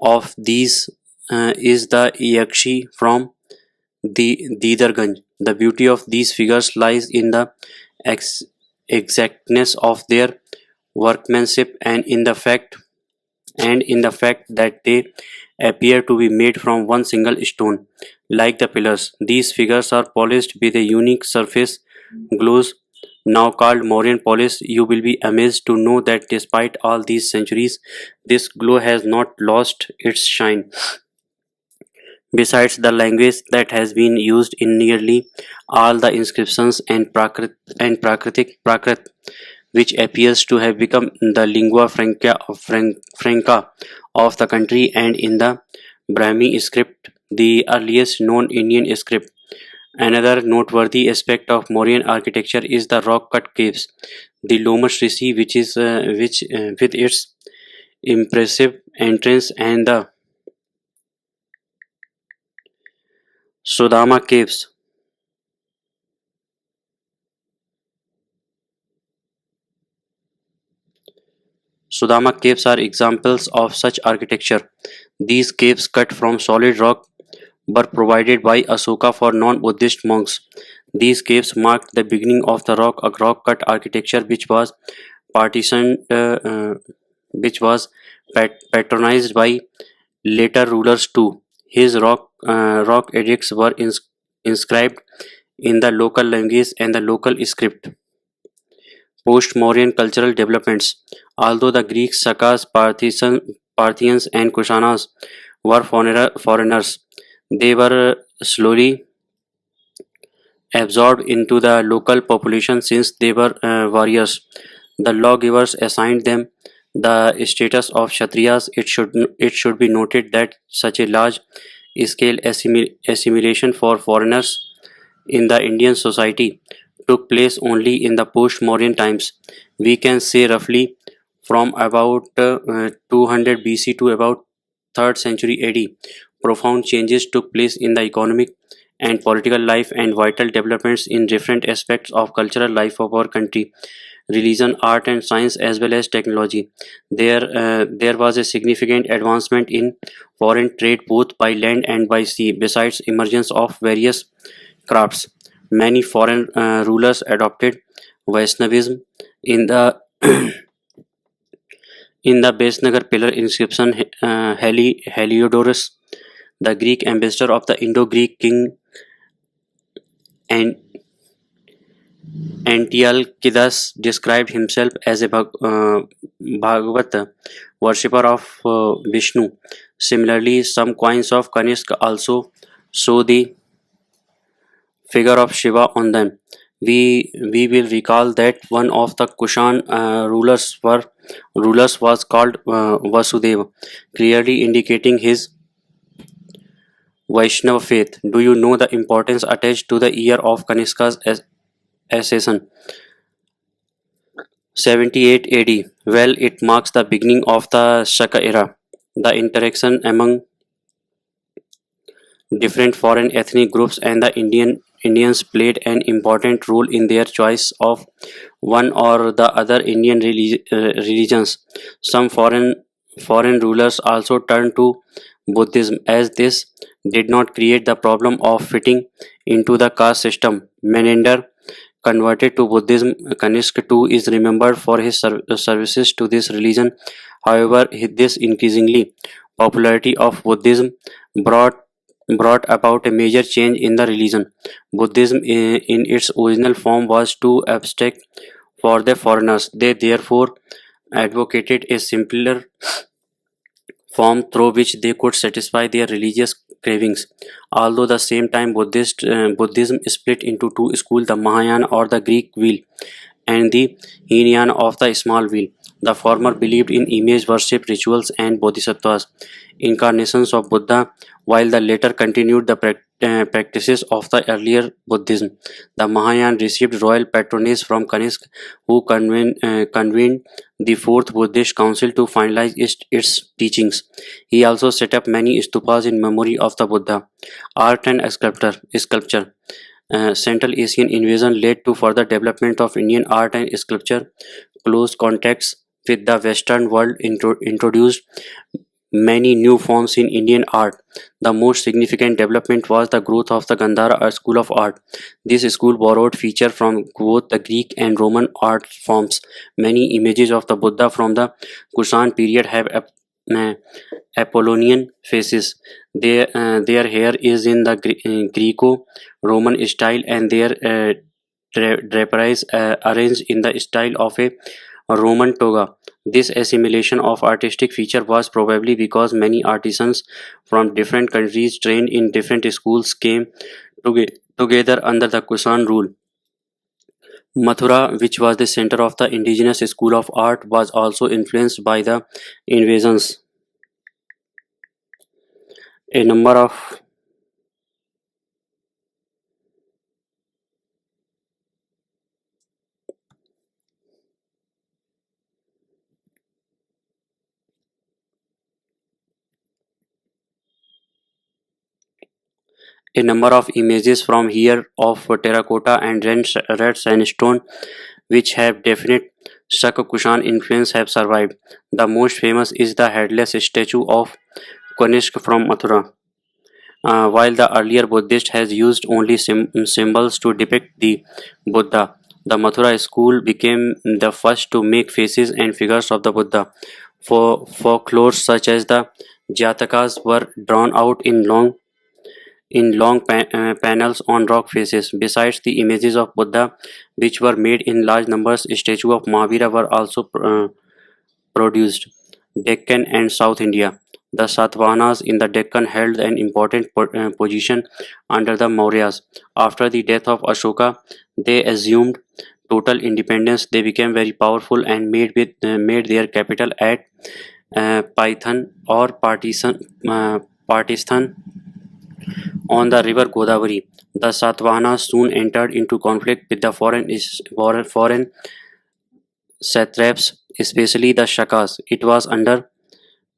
of these is the Yakshi from the Didarganj. The beauty of these figures lies in the ex- exactness of their workmanship and in the fact that they appear to be made from one single stone. Like the pillars, these figures are polished with a unique surface gloss now called Mauryan polish. You will be amazed to know that despite all these centuries, this glow has not lost its shine. Besides the language that has been used in nearly all the inscriptions and Prakrit, which appears to have become the franca of the country, and in the Brahmi script, the earliest known Indian script. Another noteworthy aspect of Mauryan architecture is the rock-cut caves. The Lomas Rishi, which with its impressive entrance, and the Sudama caves. Sudama caves are examples of such architecture. These caves, cut from solid rock, were provided by Asoka for non-Buddhist monks. These caves marked the beginning of the rock-cut architecture, partitioned, uh, uh, which was patronized by later rulers too. His rock edicts were inscribed in the local language and the local script. Post-Mauryan cultural developments. Although the Greeks, Sakas, Parthians, and Kushanas were foreigners, they were slowly absorbed into the local population since they were warriors. The lawgivers assigned them the status of Kshatriyas. It should be noted that such a large scale assimilation for foreigners in the Indian society took place only in the post-Mauryan times. We can say roughly from about 200 BC to about 3rd century AD. Profound changes took place in the economic and political life and vital developments in different aspects of cultural life of our country, religion, art and science as well as technology. There was a significant advancement in foreign trade both by land and by sea. Besides emergence of various crafts, many foreign rulers adopted Vaishnavism. In the in the Besnagar pillar inscription, Heliodorus, the Greek ambassador of the Indo-Greek king and Antiochus, described himself as a Bhagavat worshipper of Vishnu. Similarly, some coins of Kanishk also show the figure of Shiva on them. We will recall that one of the Kushan rulers was called Vasudeva, clearly indicating his Vaishnava faith. Do you know the importance attached to the year of Kanishka's accession? 78 AD. Well, it marks the beginning of the Shaka era. The interaction among different foreign ethnic groups and the Indians played an important role in their choice of one or the other Indian religions. Some foreign rulers also turned to Buddhism as this did not create the problem of fitting into the caste system. Menander converted to Buddhism. Kanishk too is remembered for his services to this religion. However, this increasingly popularity of Buddhism brought brought about a major change in the religion. Buddhism in its original form was too abstract for the foreigners. They therefore advocated a simpler form through which they could satisfy their religious cravings. Although the same time Buddhism split into two schools, the Mahayana or the Greek wheel and the Hinayana of the small wheel. The former believed in image worship rituals and bodhisattvas, incarnations of Buddha, while the latter continued the practices of the earlier Buddhism. The Mahayana received royal patronage from Kanishk, who convened the fourth Buddhist council to finalize its teachings. He also set up many stupas in memory of the Buddha. Art and sculpture. Central Asian invasion led to further development of Indian art and sculpture. Close contacts with the Western world introduced many new forms in Indian art. The most significant development was the growth of the Gandhara art school of art. This school borrowed features from both the Greek and Roman art forms. Many images of the Buddha from the Kushan period have uh, Apollonian faces. Their hair is in the Greco-Roman style, and their draperies arranged in the style of a Roman toga. This assimilation of artistic feature was probably because many artisans from different countries trained in different schools came together under the Kusan rule. Mathura, which was the center of the indigenous school of art, was also influenced by the invasions. A number of images from here of terracotta and red sandstone which have definite Shakukushan influence have survived. The most famous is the headless statue of Kanishk from Mathura. While the earlier Buddhist has used only symbols to depict the Buddha, the Mathura school became the first to make faces and figures of the Buddha. For folklore such as the Jatakas were drawn out in long panels on rock faces. Besides the images of Buddha, which were made in large numbers, statues of Mahavira were also produced. Deccan and South India. The Satavahanas in the Deccan held an important position under the Mauryas. After the death of Ashoka, they assumed total independence. They became very powerful and made their capital at Python or Partistan on the river Godavari. The Satavahanas soon entered into conflict with the foreign satraps, especially the Shakas. It was under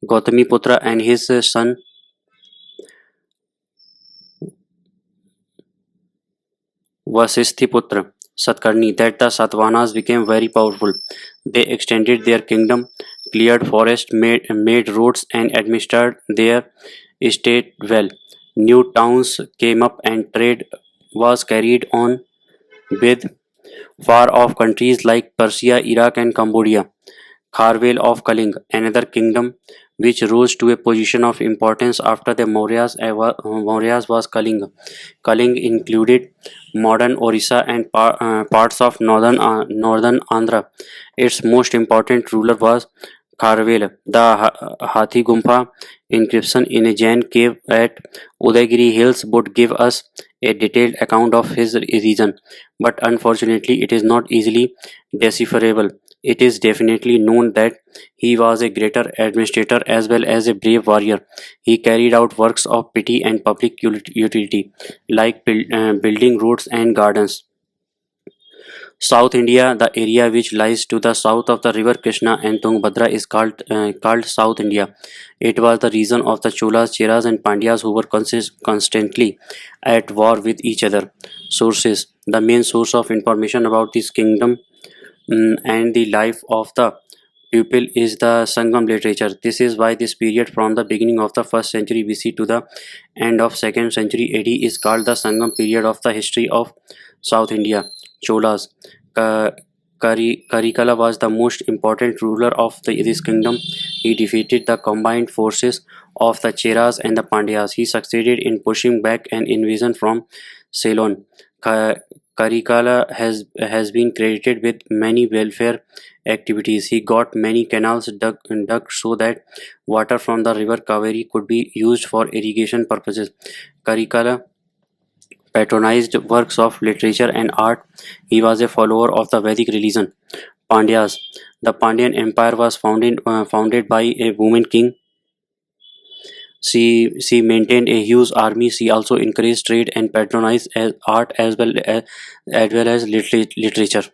Gautamiputra and his son Vasisthiputra Satkarni that the Satavahanas became very powerful. They extended their kingdom, cleared forests, made roads, and administered their state well. New towns came up, and trade was carried on with far off countries like Persia, Iraq, and Cambodia. Kharwel of Kaling, another kingdom which rose to a position of importance after the Mauryas was Kalinga. Kaling included modern Orissa and parts of northern Andhra. Its most important ruler was Kharwel. The Hathi Gumpha inscription in a Jain cave at Udaygiri Hills would give us a detailed account of his region, but unfortunately it is not easily decipherable. It is definitely known that he was a greater administrator as well as a brave warrior. He carried out works of pity and public utility, like building roads and gardens. South India, the area which lies to the south of the river Krishna and Tungabhadra, is called South India. It was the region of the Cholas, Cheras, and Pandyas who were constantly at war with each other. Sources: the main source of information about this kingdom and the life of the pupil is the Sangam literature. This is why this period from the beginning of the 1st century BC to the end of 2nd century AD is called the Sangam period of the history of South India. Cholas. Ka- Karikala was the most important ruler of this kingdom. He defeated the combined forces of the Cheras and the Pandyas. He succeeded in pushing back an invasion from Ceylon. Ka- Karikala has been credited with many welfare activities. He got many canals dug so that water from the river Kaveri could be used for irrigation purposes. Karikala patronized works of literature and art. He was a follower of the Vedic religion. Pandyas. The Pandyan Empire was founded by a woman king. She maintained a huge army. She also encouraged trade and patronized art as well as literature.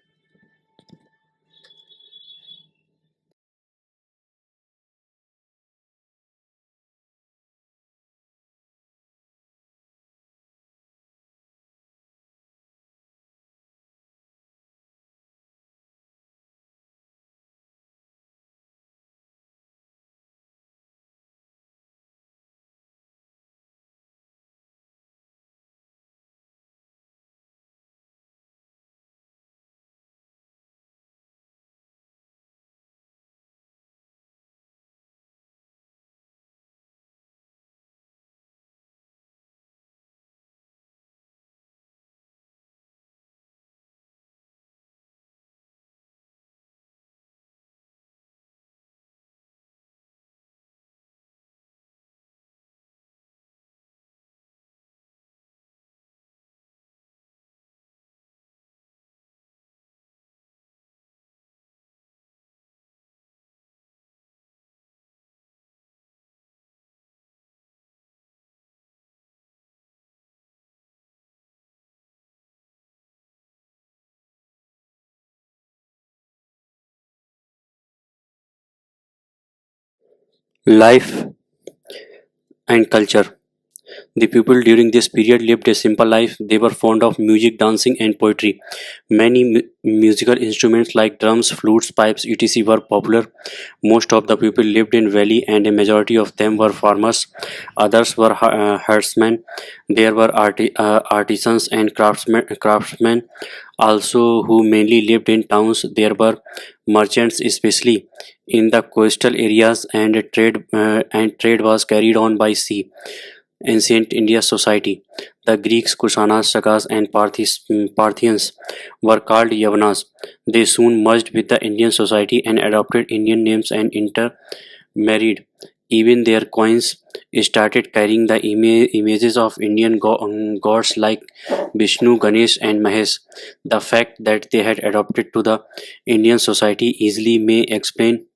Life and culture. The people during this period lived a simple life. They were fond of music, dancing, and poetry. Many musical instruments like drums, flutes, pipes, etc. were popular. Most of the people lived in valley, and a majority of them were farmers. Others were herdsmen. There were artisans and craftsmen also who mainly lived in towns. There were merchants, especially in the coastal areas, and trade was carried on by sea. Ancient India society. The Greeks, Kushanas, Sakas, and Parthians were called Yavanas. They soon merged with the Indian society and adopted Indian names and intermarried. Even their coins started carrying the images of Indian gods like Vishnu, Ganesh, and Mahesh. The fact that they had adopted to the Indian society easily may explain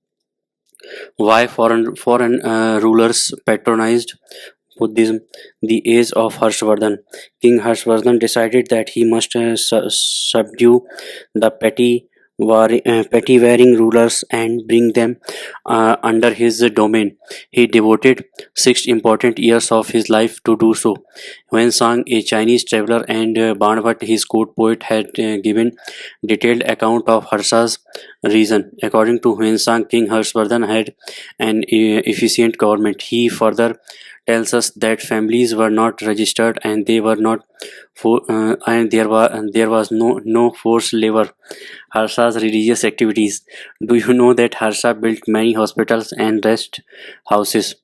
why foreign rulers patronized Buddhism. The age of Harshvardhan. King Harshvardhan decided that he must subdue the petty warring rulers and bring them under his domain. He devoted 6 important years of his life to do so. Huan a Chinese traveler, and Banvat, his court poet, had given detailed account of Harsha's reason. According to Huan King Harshvardhan had an efficient government. He further tells us that families were not registered and they were not and there was no forced labor. Harsha's religious activities. Do you know that Harsha built many hospitals and rest houses?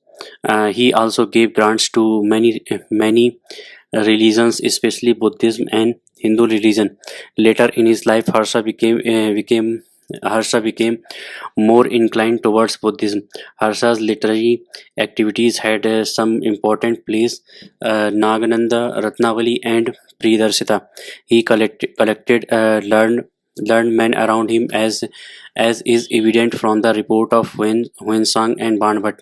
He also gave grants to many religions, especially Buddhism and Hindu religion. Later in his life, Harsha became more inclined towards Buddhism. Harsha's literary activities had some important place. Nagananda, Ratnavali, and Priyadarshita. He collected learned men around him, as is evident from the report of Huensang and Banbhat.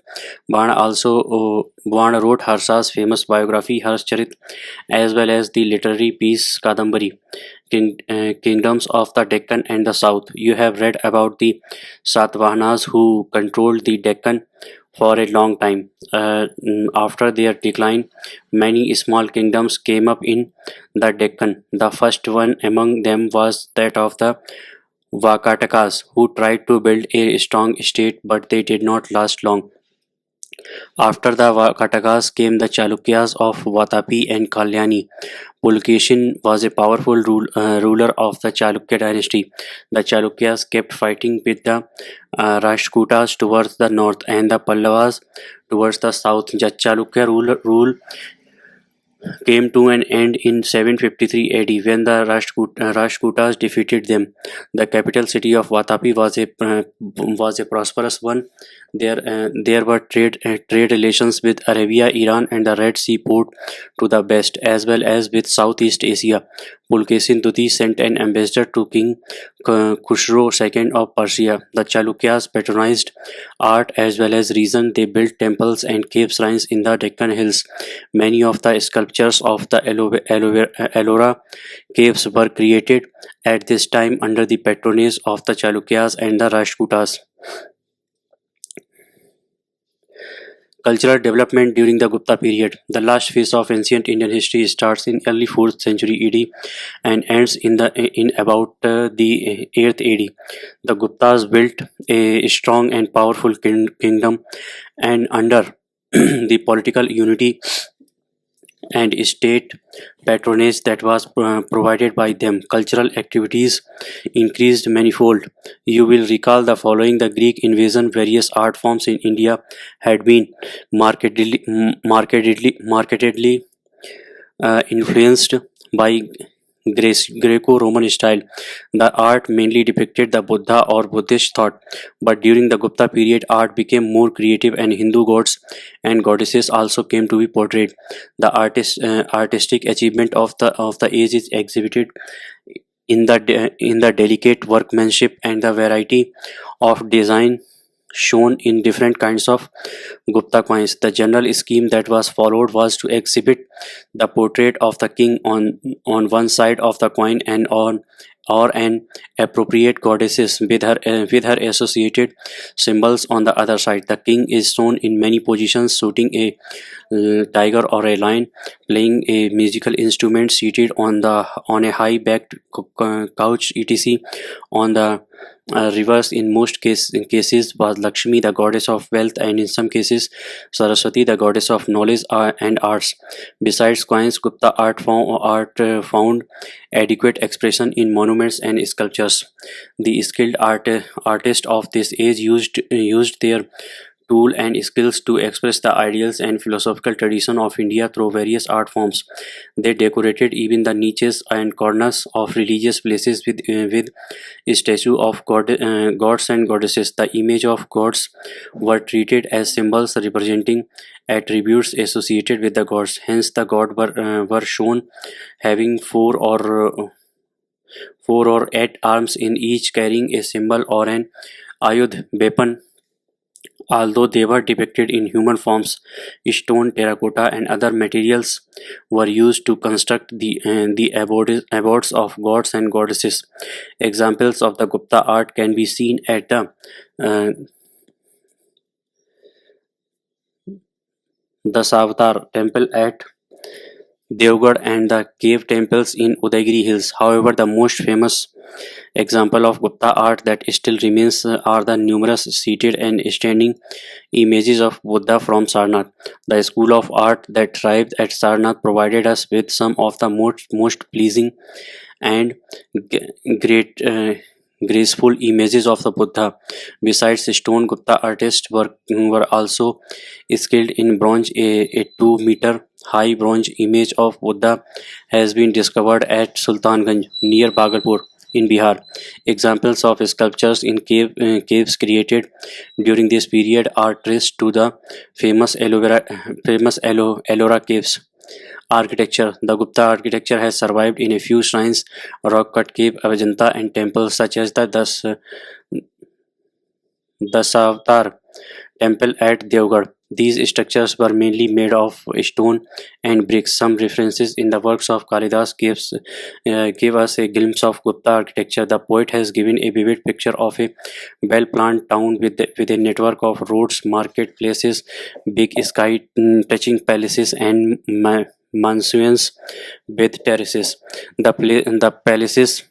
Ban wrote Harsha's famous biography Harshcharit, as well as the literary piece Kadambari. Kingdoms of the Deccan and the South. You have read about the Satavahanas who controlled the Deccan for a long time. After their decline, many small kingdoms came up in the Deccan. The first one among them was that of the Vakatakas, who tried to build a strong state, but they did not last long. After the Vakatakas came the Chalukyas of Vatapi and Kalyani. Pulkesin was a powerful ruler of the Chalukya dynasty. The Chalukyas kept fighting with the Rashtrakutas towards the north and the Pallavas towards the south. The Chalukya rule came to an end in 753 AD when the Rashtrakutas defeated them. The capital city of Vatapi was a prosperous one. There were trade relations with Arabia, Iran, and the Red Sea port to the west, as well as with Southeast Asia. Pulkesin Duti sent an ambassador to King Khusro II of Persia. The Chalukyas patronized art as well as reason. They built temples and cave shrines in the Deccan hills. Many of the sculptures of the Ellora caves were created at this time under the patronage of the Chalukyas and the Rashtrakutas. Cultural development during the Gupta period. The last phase of ancient Indian history starts in early 4th century AD and ends in about the 8th AD. The Guptas built a strong and powerful kingdom, and under the political unity and state patronage that was provided by them, cultural activities increased manifold. You will recall the following: the Greek invasion, various art forms in India had been markedly influenced by Greco-Roman style. The art mainly depicted the Buddha or Buddhist thought, but during the Gupta period, art became more creative, and Hindu gods and goddesses also came to be portrayed. The artistic achievement of the age is exhibited in the delicate workmanship and the variety of design shown in different kinds of Gupta coins. The general scheme that was followed was to exhibit the portrait of the king on one side of the coin and on or an appropriate goddesses with her associated symbols on the other side. The king is shown in many positions, shooting a tiger or a lion, playing a musical instrument, seated on a high backed couch, etc. On the reverse in most cases was Lakshmi, the goddess of wealth, and in some cases Saraswati, the goddess of knowledge and arts. Besides coins, Gupta art found adequate expression in monuments and sculptures. The skilled artists of this age used their tool and skills to express the ideals and philosophical tradition of India through various art forms. They decorated even the niches and corners of religious places with statue of gods and goddesses. The image of gods were treated as symbols representing attributes associated with the gods. Hence, the gods were shown having four or eight arms in each, carrying a symbol or an ayudh weapon. Although they were depicted in human forms, stone, terracotta, and other materials were used to construct the abodes of gods and goddesses. Examples of the Gupta art can be seen at the uh, Dasavatar temple at Devgarh and the cave temples in Udaigiri Hills. However, the most famous example of Gupta art that still remains are the numerous seated and standing images of Buddha from Sarnath. The school of art that thrived at Sarnath provided us with some of the most pleasing and great graceful images of the Buddha. Besides stone, Gupta artists were also skilled in bronze. A 2 meter high bronze image of Buddha has been discovered at Sultanganj near Bhagalpur in Bihar. Examples of sculptures in caves created during this period are traced to the famous Ellora caves. Architecture: the Gupta architecture has survived in a few shrines, rock-cut cave, Ajanta, and temples such as the Dasavatar temple at Devgarh. These structures were mainly made of stone and bricks. Some references in the works of Kalidas give us a glimpse of Gupta architecture. The poet has given a vivid picture of a well-planned town with a network of roads, marketplaces, big sky-touching palaces, and mansions with terraces. The palaces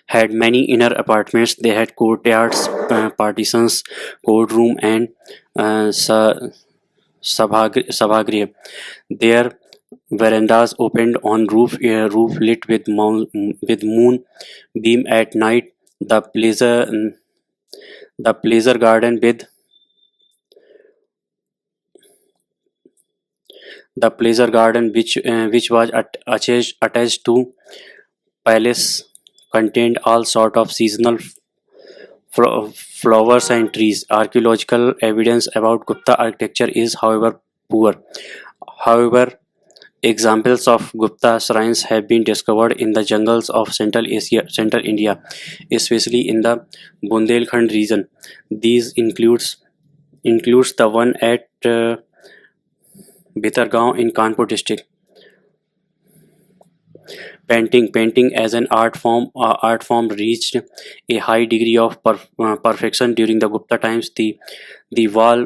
had many inner apartments. They had courtyards, partitions, courtroom, and sabhagriha. Their verandas opened on roof lit with moon beam at night. The pleasure garden which was attached to palace contained all sort of seasonal flowers and trees. Archaeological evidence about Gupta architecture is, however, poor. However, examples of Gupta shrines have been discovered in the jungles of Central India, especially in the Bundelkhand region. These includes the one at Bhitargaon in Kanpur district. Painting as an art form reached a high degree of perfection during the Gupta times. The wall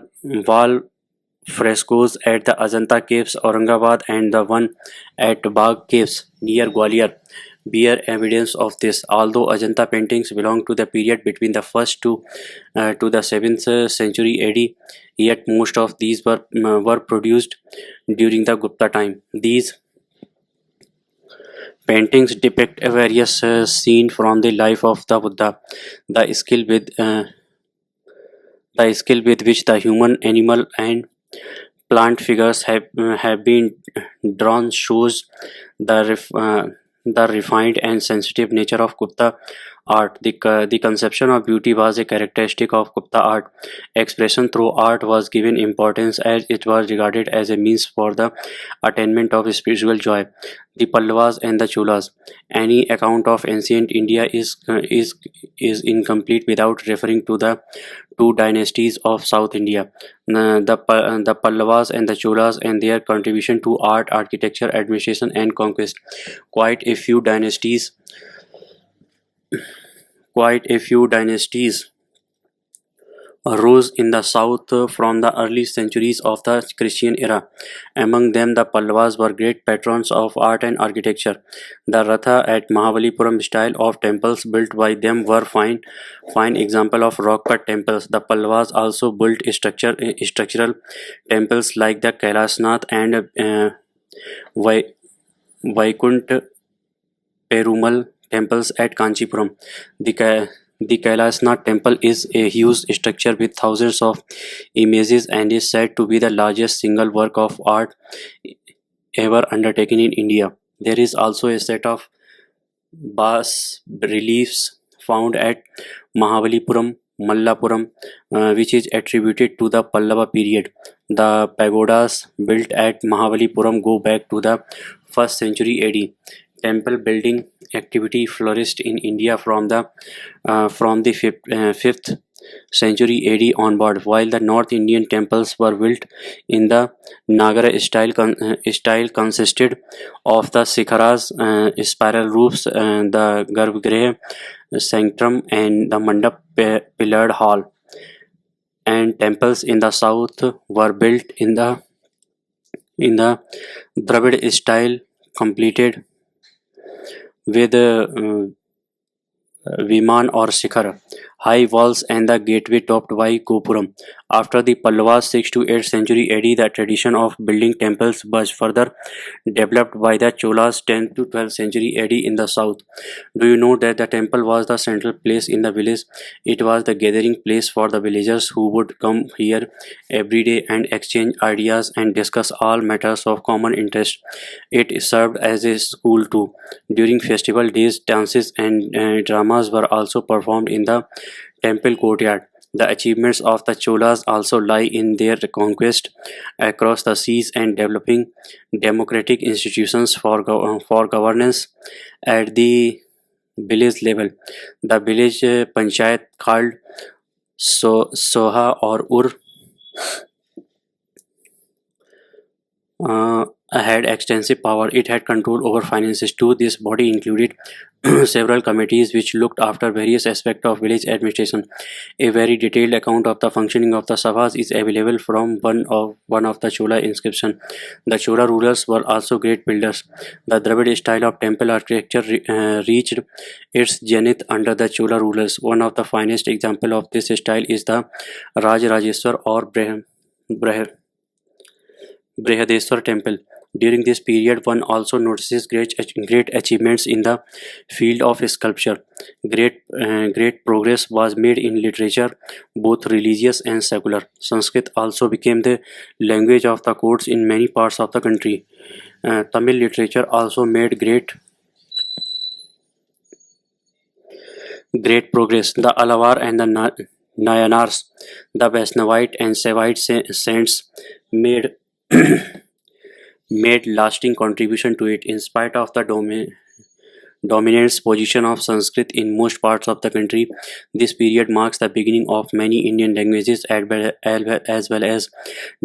frescoes at the Ajanta caves, Aurangabad, and the one at Bagh caves near Gwalior bear evidence of this. Although Ajanta paintings belong to the period between the first to the 7th century AD, yet most of these were produced during the Gupta time. These paintings depict various scenes from the life of the Buddha. The skill with uh, the skill with which the human, animal, and plant figures have been drawn shows the ref, uh, the refined and sensitive nature of Gupta art. The conception of beauty was a characteristic of Gupta art. Expression through art was given importance as it was regarded as a means for the attainment of spiritual joy. The Pallavas and the Cholas. Any account of ancient India is incomplete without referring to the two dynasties of South India, the Pallavas and the Cholas, and their contribution to art, architecture, administration, and conquest. Quite a few dynasties, quite a few dynasties arose in the south from the early centuries of the Christian era. Among them, the Pallavas were great patrons of art and architecture. The Ratha at Mahabalipuram style of temples built by them were fine example of rock cut temples. The Pallavas also built structural temples like the Kailasnath and Vai- Vaikunt Perumal temples at Kanchipuram. The Kailasnath temple is a huge structure with thousands of images and is said to be the largest single work of art ever undertaken in India. There is also a set of bas reliefs found at Mahabalipuram, Mallapuram, which is attributed to the Pallava period. The pagodas built at Mahabalipuram go back to the 1st century AD. Temple building activity flourished in India from the 5th century AD onward, while the North Indian temples were built in the Nagara style consisted of the sikharas, spiral roofs, the garbhagriha, sanctum, and the mandap pillared hall. And temples in the south were built in the Dravid style, completed with Viman or Shikhar, high walls and the gateway topped by Gopuram. After the Pallavas 6th to 8th century AD, the tradition of building temples was further developed by the Cholas 10th to 12th century AD in the south. Do you know that the temple was the central place in the village? It was the gathering place for the villagers who would come here every day and exchange ideas and discuss all matters of common interest. It served as a school too. During festival days, dances and dramas were also performed in the temple courtyard. The achievements of the Cholas also lie in their conquest across the seas and developing democratic institutions for governance at the village level. The village panchayat called Soha or Ur had extensive power. It had control over finances too. This body included several committees which looked after various aspects of village administration. A very detailed account of the functioning of the Savas is available from one of the Chola inscription. The Chola rulers were also great builders. The Dravid style of temple architecture reached its zenith under the Chola rulers. One of the finest example of this style is the Rajrajeshwar or Brihadeswar temple. During this period, one also notices great achievements in the field of sculpture. Great progress was made in literature, both religious and secular. Sanskrit also became the language of the courts in many parts of the country. Tamil literature also made great progress. The Alavar and the Nayanars, the Vaisnavite and Saivite saints made made lasting contribution to it in spite of the dominant position of Sanskrit in most parts of the country. This period marks the beginning of many Indian languages as well as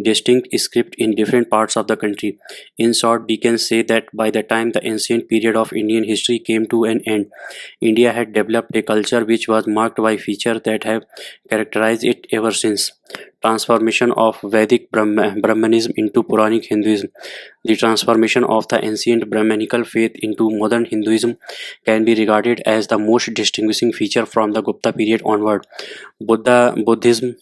distinct script in different parts of the country. In short, we can say that by the time the ancient period of Indian history came to an end, India had developed a culture which was marked by features that have characterized it ever since. Transformation of Vedic Brahmanism into Puranic Hinduism. The transformation of the ancient Brahmanical faith into modern Hinduism can be regarded as the most distinguishing feature from the Gupta period onward. Buddhism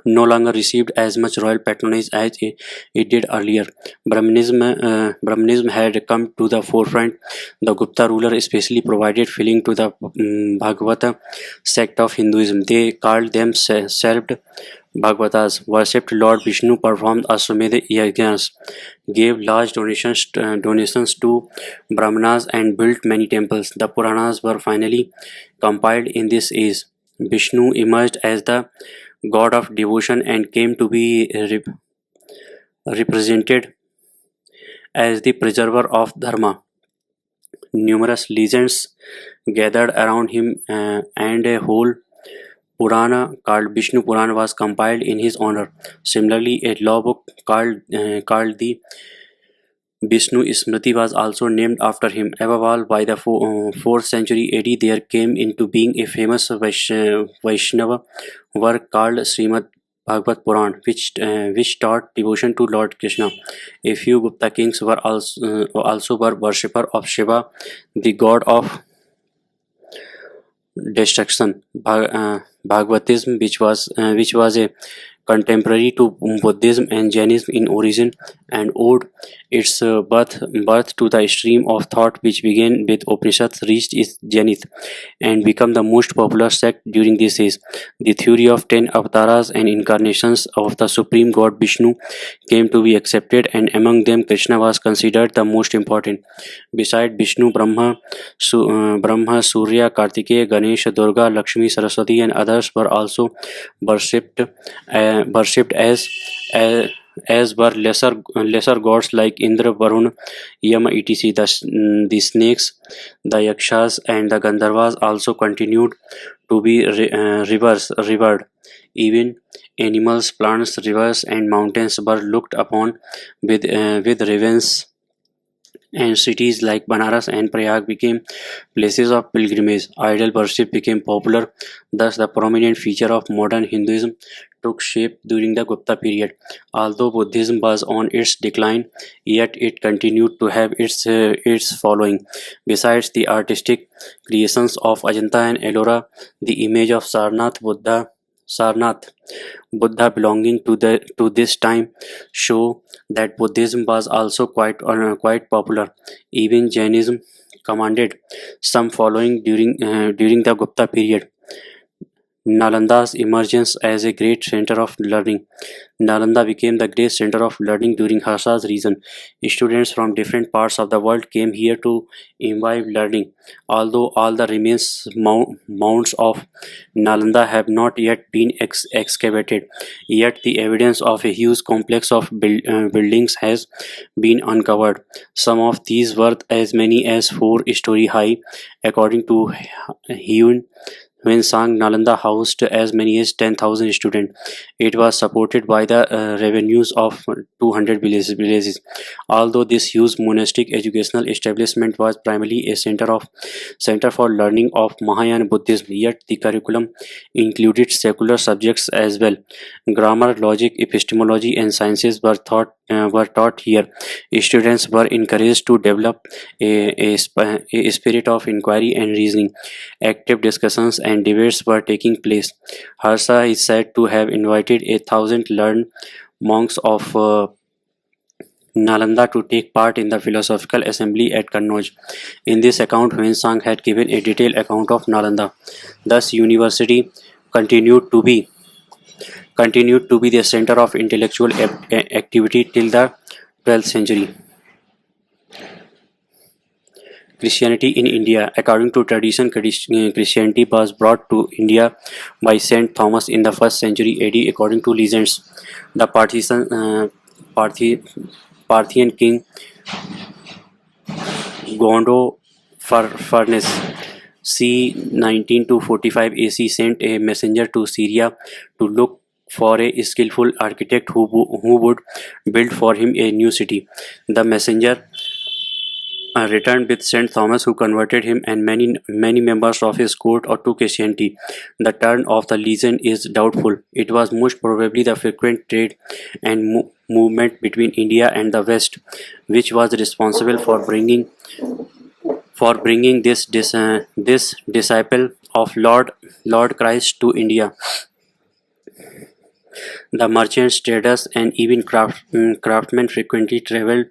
no longer received as much royal patronage as it did earlier. Brahmanism had come to the forefront. The Gupta ruler especially provided filling to the Bhagavata sect of Hinduism. They called themselves Bhagavatas, worshipped Lord Vishnu, performed Ashwamedha yajnas, gave large donations to Brahmanas, and built many temples. The Puranas were finally compiled in this age. Vishnu emerged as the god of devotion and came to be represented as the preserver of Dharma. Numerous legends gathered around him, and a whole Purana called Vishnu Purana was compiled in his honor. Similarly, a law book called the Vishnu Smriti was also named after him. Above all, by the 4th century AD, there came into being a famous Vaishnava work called Srimad Bhagavat Puran, which taught devotion to Lord Krishna. A few Gupta kings were also were worshipper of Shiva, the god of destruction. Bhagavatism, which was a contemporary to Buddhism and Jainism in origin, and owed its birth to the stream of thought which began with Upanishads, reached its zenith, and become the most popular sect during this age. The theory of 10 avatars and incarnations of the Supreme God Vishnu came to be accepted, and among them Krishna was considered the most important. Beside Vishnu, Brahma, Surya, Kartikeya, Ganesh, Durga, Lakshmi, Saraswati, and others were also worshipped, worshipped as were lesser gods like Indra, Varun, Yama, etc. The snakes, the yakshas, and the Gandharvas also continued to be revered. Even animals, plants, rivers, and mountains were looked upon with reverence, and cities like Banaras and Prayag became places of pilgrimage. Idol worship became popular. Thus, the prominent feature of modern Hinduism took shape during the Gupta period. Although Buddhism was on its decline, yet it continued to have its following. Besides the artistic creations of Ajanta and Ellora, the image of Sarnath Buddha belonging to this time show that Buddhism was also quite popular. Even Jainism commanded some following during the Gupta period. Nalanda's emergence as a great center of learning. Nalanda became the great center of learning during Harsa's reign. Students from different parts of the world came here to imbibe learning. Although all the remains mounds of Nalanda have not yet been excavated, yet the evidence of a huge complex of buildings has been uncovered. Some of these were as many as 4 story high, according to Hyun. When Sang Nalanda housed as many as 10,000 students, it was supported by the revenues of 200 villages. Although this huge monastic educational establishment was primarily a center for learning of Mahayana Buddhism, yet the curriculum included secular subjects as well. Grammar, logic, epistemology, and sciences were taught here. Students were encouraged to develop a spirit of inquiry and reasoning. Active discussions and debates were taking place. Harsa is said to have invited 1,000 learned monks of Nalanda to take part in the philosophical assembly at Kannauj. In this account, Huensang had given a detailed account of Nalanda. Thus, university continued to be the center of intellectual activity till the 12th century. Christianity in India. According to tradition, Christianity was brought to India by Saint Thomas in the 1st century AD. According to legends, the Parthian king Gondopharnes c. 19 to 45 AC sent a messenger to Syria to look for a skillful architect who would build for him a new city. The messenger returned with Saint Thomas, who converted him and many members of his court to Christianity. The turn of the legend is doubtful. It was most probably the frequent trade and movement between India and the West, which was responsible for bringing this disciple of Lord Christ to India. The merchants, traders, and even craftsmen frequently traveled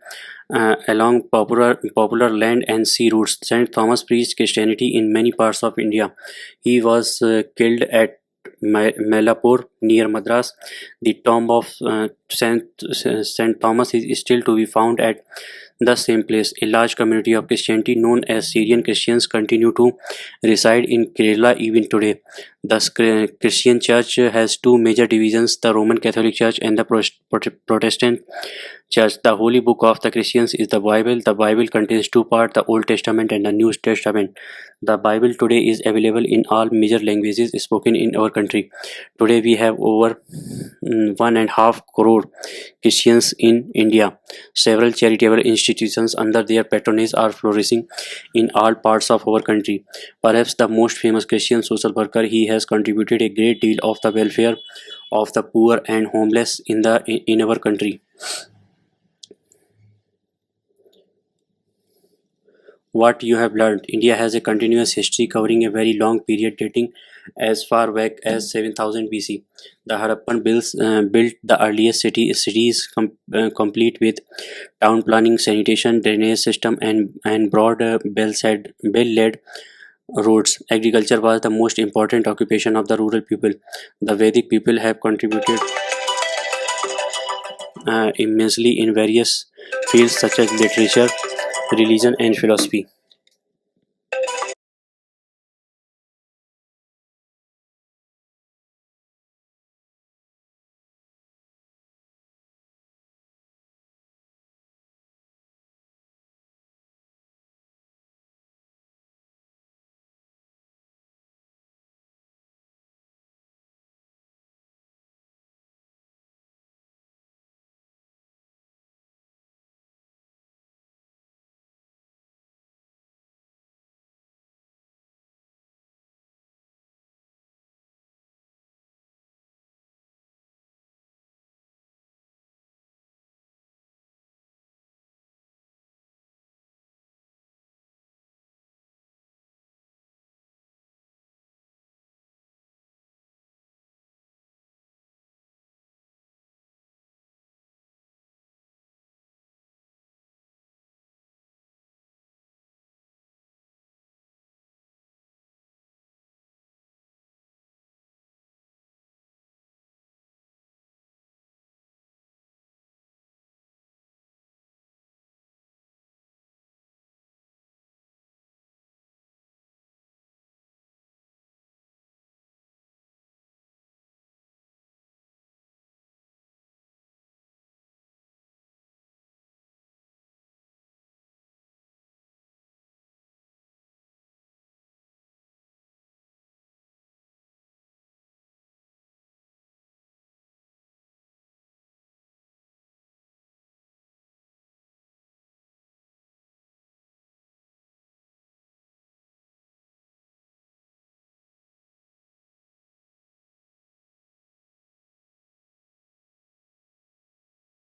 along popular land and sea routes. Saint Thomas preached Christianity in many parts of India. He was killed at Melapur near Madras. The tomb of Saint Thomas is still to be found at the same place. A large community of Christianity known as Syrian Christians continue to reside in Kerala even today. The Christian Church has two major divisions: the Roman Catholic Church and the Protestant Church. The holy book of the Christians is the Bible. The Bible contains two parts: the Old Testament and the New Testament. The Bible today is available in all major languages spoken in our country. Today we have over 1.5 crore Christians in India. Several charitable institutions under their patronage are flourishing in all parts of our country. Perhaps the most famous Christian social worker, he has contributed a great deal of the welfare of the poor and homeless in our country. What you have learned. India has a continuous history covering a very long period dating as far back as 7000 BC. The Harappan built the earliest cities complete with town planning, sanitation, drainage system, and broad bell-led roads. Agriculture was the most important occupation of the rural people. The Vedic people have contributed immensely in various fields such as literature, religion, and philosophy.